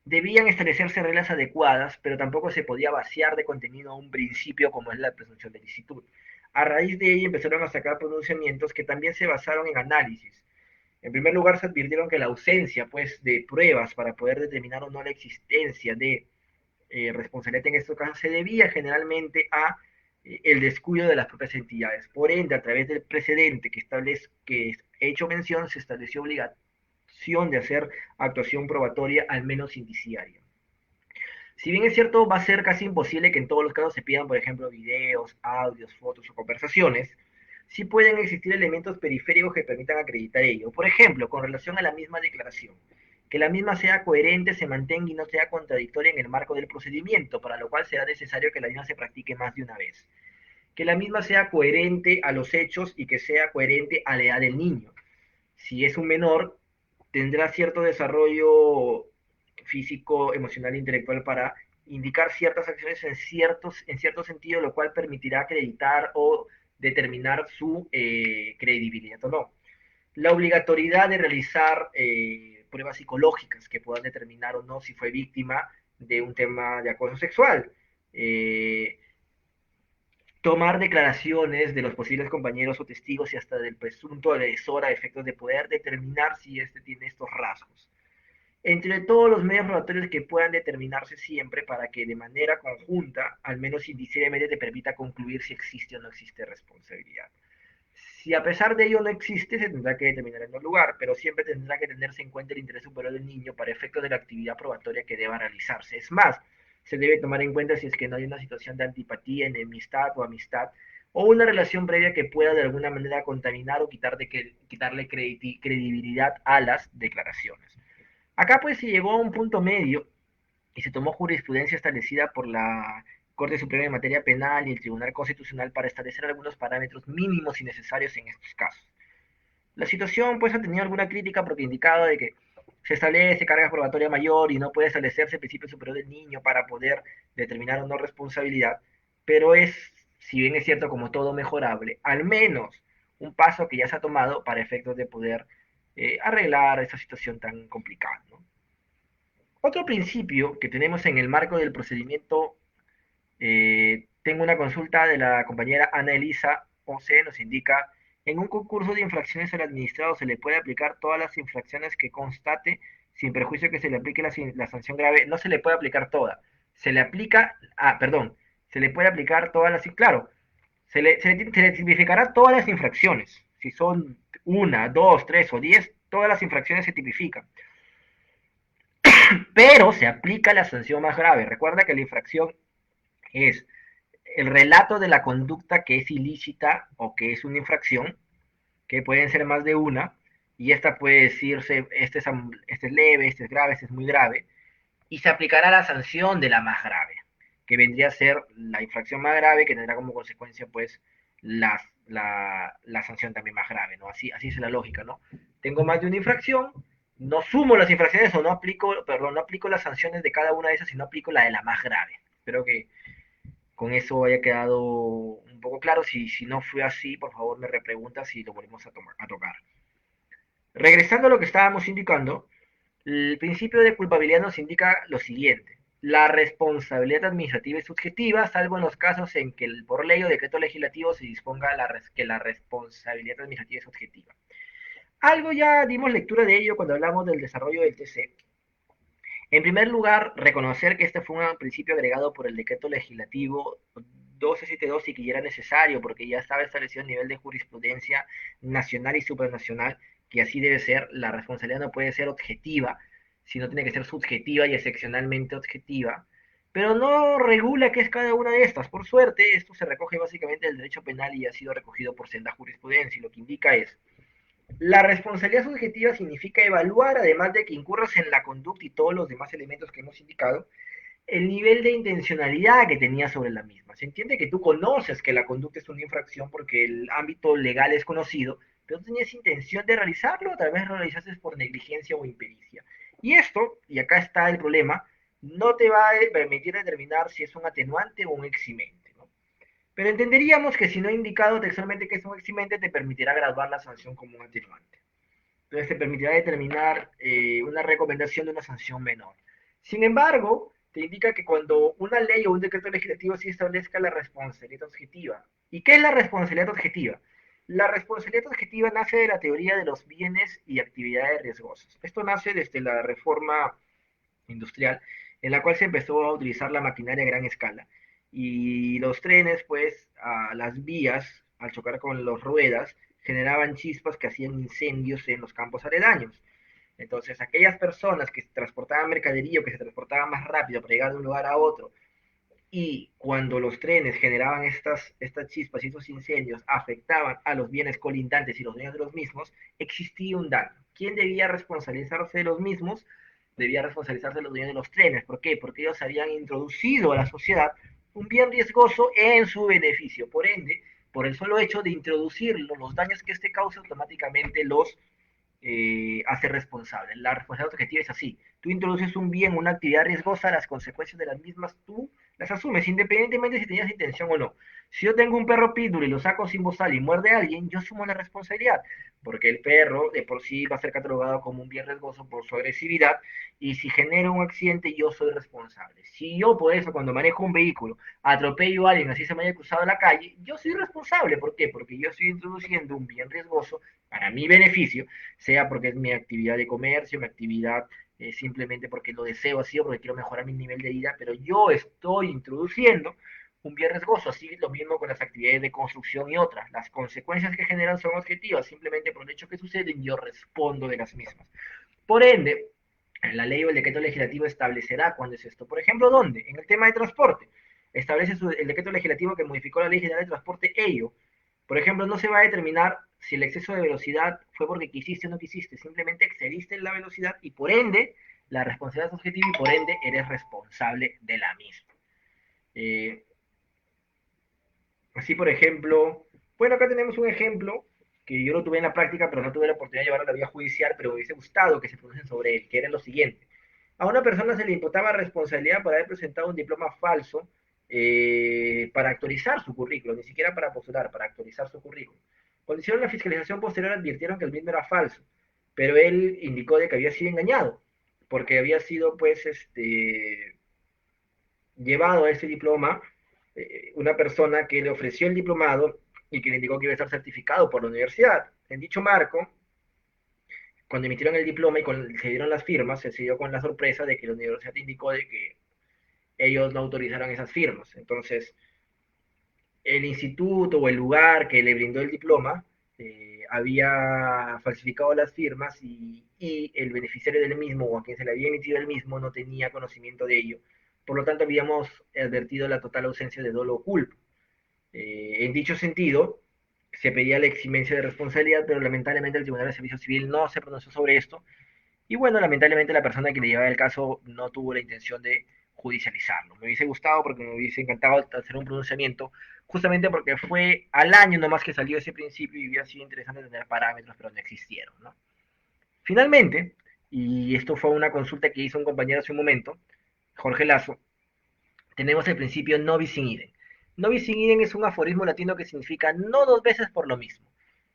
debían establecerse reglas adecuadas, pero tampoco se podía vaciar de contenido a un principio como es la presunción de licitud. A raíz de ello empezaron a sacar pronunciamientos que también se basaron en análisis. En primer lugar, se advirtieron que la ausencia pues, de pruebas para poder determinar o no la existencia de responsabilidad en estos casos se debía generalmente a el descuido de las propias entidades. Por ende, a través del precedente que he hecho mención, se estableció obligación de hacer actuación probatoria, al menos indiciaria. Si bien es cierto, va a ser casi imposible que en todos los casos se pidan, por ejemplo, videos, audios, fotos o conversaciones, sí pueden existir elementos periféricos que permitan acreditar ello. Por ejemplo, con relación a la misma declaración, que la misma sea coherente, se mantenga y no sea contradictoria en el marco del procedimiento, para lo cual será necesario que la misma se practique más de una vez. Que la misma sea coherente a los hechos y que sea coherente a la edad del niño. Si es un menor, tendrá cierto desarrollo físico, emocional e intelectual para indicar ciertas acciones en cierto sentido, lo cual permitirá acreditar o determinar su credibilidad o no. La obligatoriedad de realizar pruebas psicológicas que puedan determinar o no si fue víctima de un tema de acoso sexual. Eh, Tomar declaraciones de los posibles compañeros o testigos y hasta del presunto agresor a efectos de poder determinar si éste tiene estos rasgos. Entre todos los medios probatorios que puedan determinarse siempre para que de manera conjunta, al menos indiciariamente, te permita concluir si existe o no existe responsabilidad. Si a pesar de ello no existe, se tendrá que determinar en el lugar, pero siempre tendrá que tenerse en cuenta el interés superior del niño para efectos de la actividad probatoria que deba realizarse. Es más, se debe tomar en cuenta si es que no hay una situación de antipatía, enemistad o amistad, o una relación previa que pueda de alguna manera contaminar o quitarle credibilidad a las declaraciones. Acá pues se llegó a un punto medio y se tomó jurisprudencia establecida por la Corte Suprema de Materia Penal y el Tribunal Constitucional para establecer algunos parámetros mínimos y necesarios en estos casos. La situación pues ha tenido alguna crítica porque indicaba de que se establece carga probatoria mayor y no puede establecerse el principio superior del niño para poder determinar o no responsabilidad, pero es, si bien es cierto, como todo mejorable, al menos un paso que ya se ha tomado para efectos de poder arreglar esta situación tan complicada, ¿no? Otro principio que tenemos en el marco del procedimiento, tengo una consulta de la compañera Ana Elisa Ose, nos indica, en un concurso de infracciones al administrado se le puede aplicar todas las infracciones que constate sin perjuicio que se le aplique la sanción grave. No se le puede aplicar toda, se le aplica, perdón, se le puede aplicar todas las, claro, se le tipificará todas las infracciones, si son una, dos, tres o 10, todas las infracciones se tipifican, pero se aplica la sanción más grave. Recuerda que la infracción es el relato de la conducta que es ilícita o que es una infracción, que pueden ser más de una, y esta puede decirse, este es leve, este es grave, este es muy grave, y se aplicará la sanción de la más grave, que vendría a ser la infracción más grave, que tendrá como consecuencia, pues, la sanción también más grave, ¿no? Así es la lógica, ¿no? Tengo más de una infracción, no sumo las infracciones o no aplico, perdón, no aplico las sanciones de cada una de esas, sino aplico la de la más grave. Espero que con eso haya quedado un poco claro. Si no fue así, por favor me repreguntas y lo volvemos a tocar. Regresando a lo que estábamos indicando, el principio de culpabilidad nos indica lo siguiente. La responsabilidad administrativa es subjetiva, salvo en los casos en que por ley o decreto legislativo se disponga que la responsabilidad administrativa es objetiva. Algo ya dimos lectura de ello cuando hablamos del desarrollo del TC. En primer lugar, reconocer que este fue un principio agregado por el decreto legislativo 1272 y que ya era necesario porque ya estaba establecido a nivel de jurisprudencia nacional y supranacional que así debe ser. La responsabilidad no puede ser objetiva, sino tiene que ser subjetiva y excepcionalmente objetiva, pero no regula qué es cada una de estas. Por suerte, esto se recoge básicamente del derecho penal y ha sido recogido por senda jurisprudencia, y lo que indica es: la responsabilidad subjetiva significa evaluar, además de que incurras en la conducta y todos los demás elementos que hemos indicado, el nivel de intencionalidad que tenías sobre la misma. Se entiende que tú conoces que la conducta es una infracción porque el ámbito legal es conocido, pero tú tenías intención de realizarlo, o tal vez lo realizaste por negligencia o impericia. Y esto, y acá está el problema, no te va a permitir determinar si es un atenuante o un eximente, ¿no? Pero entenderíamos que si no he indicado textualmente que es un eximente, te permitirá graduar la sanción como un atenuante. Entonces te permitirá determinar una recomendación de una sanción menor. Sin embargo, te indica que cuando una ley o un decreto legislativo sí establezca la responsabilidad objetiva. ¿Y qué es la responsabilidad objetiva? La responsabilidad objetiva nace de la teoría de los bienes y actividades riesgosas. Esto nace desde la reforma industrial, en la cual se empezó a utilizar la maquinaria a gran escala. Y los trenes, pues, a las vías, al chocar con las ruedas, generaban chispas que hacían incendios en los campos aledaños. Entonces, aquellas personas que transportaban mercadería o que se transportaban más rápido para llegar de un lugar a otro, y cuando los trenes generaban estas chispas y estos incendios afectaban a los bienes colindantes y los dueños de los mismos, existía un daño. ¿Quién debía responsabilizarse de los mismos? Debía responsabilizarse de los dueños de los trenes. ¿Por qué? Porque ellos habían introducido a la sociedad un bien riesgoso en su beneficio. Por ende, por el solo hecho de introducirlo, los daños que este causa automáticamente los hace responsable. La responsabilidad objetiva es así. Tú introduces un bien, una actividad riesgosa, las consecuencias de las mismas tú las asumes, independientemente si tenías intención o no. Si yo tengo un perro pitbull y lo saco sin bozal y muerde a alguien, yo asumo la responsabilidad, porque el perro de por sí va a ser catalogado como un bien riesgoso por su agresividad, y si genera un accidente, yo soy responsable. Si yo, por eso, cuando manejo un vehículo, atropello a alguien, así se me haya cruzado la calle, yo soy responsable. ¿Por qué? Porque yo estoy introduciendo un bien riesgoso para mi beneficio, sea porque es mi actividad de comercio, mi actividad simplemente porque lo deseo así o porque quiero mejorar mi nivel de vida, pero yo estoy introduciendo un bien riesgoso. Así lo mismo con las actividades de construcción y otras. Las consecuencias que generan son objetivas, simplemente por el hecho que suceden yo respondo de las mismas. Por ende, la ley o el decreto legislativo establecerá cuándo es esto. Por ejemplo, ¿dónde? En el tema de transporte. Establece el decreto legislativo que modificó la Ley General de Transporte, ello. Por ejemplo, no se va a determinar si el exceso de velocidad fue porque quisiste o no quisiste, simplemente excediste la velocidad y por ende la responsabilidad es objetiva y por ende eres responsable de la misma. Eh, Así, por ejemplo, bueno, acá tenemos un ejemplo que yo lo tuve en la práctica, pero no tuve la oportunidad de llevarlo a la vía judicial, pero me hubiese gustado que se pronuncien sobre él, que era lo siguiente. A una persona se le imputaba responsabilidad por haber presentado un diploma falso para actualizar su currículum, ni siquiera para postular, para actualizar su currículum. Cuando hicieron la fiscalización posterior advirtieron que el mismo era falso, pero él indicó de que había sido engañado, porque había sido pues llevado a ese diploma una persona que le ofreció el diplomado y que le indicó que iba a estar certificado por la universidad. En dicho marco, cuando emitieron el diploma y se dieron las firmas, se dio con la sorpresa de que la universidad indicó de que ellos no autorizaron esas firmas. Entonces, el instituto o el lugar que le brindó el diploma había falsificado las firmas y el beneficiario del mismo o a quien se le había emitido el mismo no tenía conocimiento de ello. Por lo tanto, habíamos advertido la total ausencia de dolo o culpa. En dicho sentido, se pedía la eximencia de responsabilidad, pero lamentablemente el Tribunal de Servicio Civil no se pronunció sobre esto. Y bueno, lamentablemente la persona que le llevaba el caso no tuvo la intención de judicializarlo. Me hubiese gustado porque me hubiese encantado hacer un pronunciamiento, justamente porque fue al año nomás que salió ese principio y hubiera sido interesante tener parámetros, pero no existieron, ¿no? Finalmente, y esto fue una consulta que hizo un compañero hace un momento, Jorge Lazo, tenemos el principio no bis in idem. No bis in idem es un aforismo latino que significa no dos veces por lo mismo,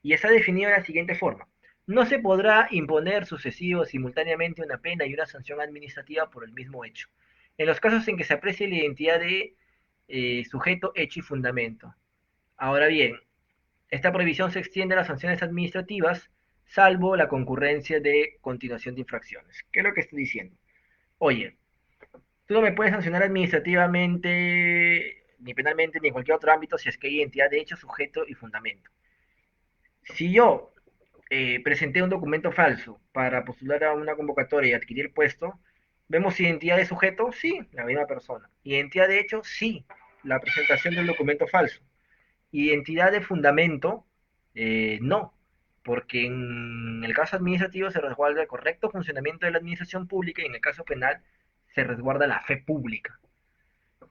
y está definido de la siguiente forma. No se podrá imponer sucesivo simultáneamente una pena y una sanción administrativa por el mismo hecho, en los casos en que se aprecie la identidad de sujeto, hecho y fundamento. Ahora bien, esta prohibición se extiende a las sanciones administrativas, salvo la concurrencia de continuación de infracciones. ¿Qué es lo que estoy diciendo? Oye, tú no me puedes sancionar administrativamente, ni penalmente, ni en cualquier otro ámbito si es que hay identidad de hecho, sujeto y fundamento. Si yo presenté un documento falso para postular a una convocatoria y adquirir puesto, vemos identidad de sujeto, sí, la misma persona. Identidad de hecho, sí, la presentación del documento falso. Identidad de fundamento, no, porque en el caso administrativo se resguarda el correcto funcionamiento de la administración pública y en el caso penal se resguarda la fe pública.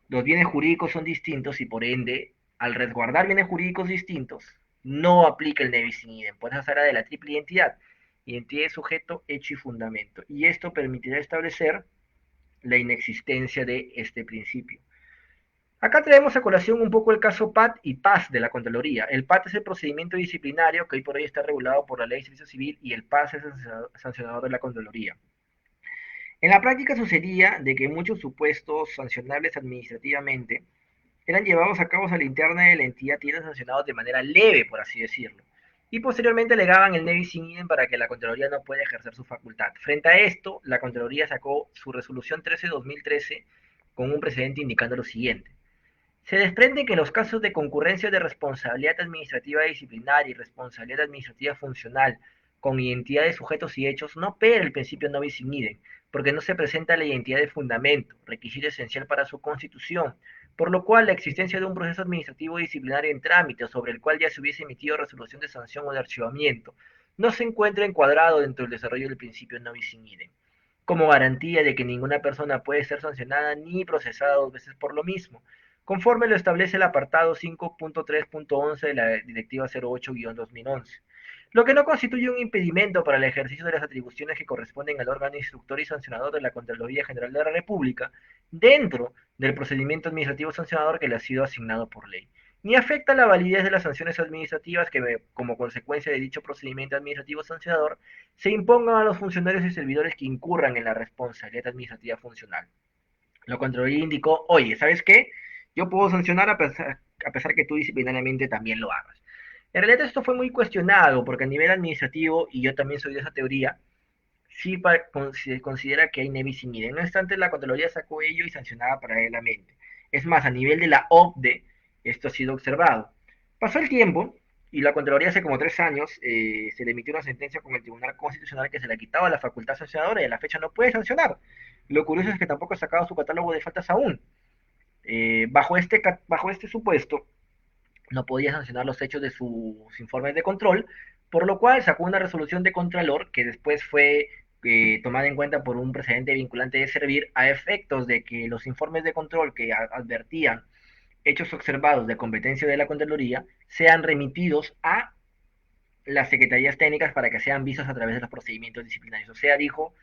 Los bienes jurídicos son distintos y por ende, al resguardar bienes jurídicos distintos, no aplica el ne bis in idem. Por eso habla de la triple identidad. Identidad de sujeto, hecho y fundamento. Y esto permitirá establecer la inexistencia de este principio. Acá traemos a colación un poco el caso PAT y PAS de la Contraloría. El PAT es el procedimiento disciplinario que hoy por hoy está regulado por la Ley de Servicio Civil y el PAS es el sancionador de la Contraloría. En la práctica sucedía de que muchos supuestos sancionables administrativamente eran llevados a cabo a la interna de la entidad y eran sancionados de manera leve, por así decirlo. Y posteriormente alegaban el ne bis in idem para que la Contraloría no pueda ejercer su facultad. Frente a esto, la Contraloría sacó su resolución 13-2013 con un precedente indicando lo siguiente. Se desprende que en los casos de concurrencia de responsabilidad administrativa disciplinaria y responsabilidad administrativa funcional con identidad de sujetos y hechos, no opera el principio no bis in idem, porque no se presenta la identidad de fundamento, requisito esencial para su constitución, por lo cual la existencia de un proceso administrativo disciplinario en trámite sobre el cual ya se hubiese emitido resolución de sanción o de archivamiento, no se encuentra encuadrado dentro del desarrollo del principio no bis in idem, como garantía de que ninguna persona puede ser sancionada ni procesada dos veces por lo mismo, conforme lo establece el apartado 5.3.11 de la Directiva 08-2011, lo que no constituye un impedimento para el ejercicio de las atribuciones que corresponden al órgano instructor y sancionador de la Contraloría General de la República dentro del procedimiento administrativo sancionador que le ha sido asignado por ley, ni afecta la validez de las sanciones administrativas que, como consecuencia de dicho procedimiento administrativo sancionador, se impongan a los funcionarios y servidores que incurran en la responsabilidad administrativa funcional. La Contraloría indicó, oye, ¿sabes qué? Yo puedo sancionar a pesar que tú disciplinariamente también lo hagas. En realidad esto fue muy cuestionado porque a nivel administrativo, y yo también soy de esa teoría, sí se considera que hay ne bis in idem. No obstante, la Contraloría sacó ello y sancionaba paralelamente. Es más, a nivel de la OCDE, esto ha sido observado. Pasó el tiempo y la Contraloría hace como 3 años se le emitió una sentencia con el Tribunal Constitucional que se le quitaba la facultad sancionadora y a la fecha no puede sancionar. Lo curioso es que tampoco ha sacado su catálogo de faltas aún. Bajo este supuesto, no podía sancionar los hechos de sus informes de control, por lo cual sacó una resolución de Contralor que después fue tomada en cuenta por un precedente vinculante de servir a efectos de que los informes de control que advertían hechos observados de competencia de la Contraloría sean remitidos a las secretarías técnicas para que sean vistos a través de los procedimientos disciplinarios. O sea, dijo,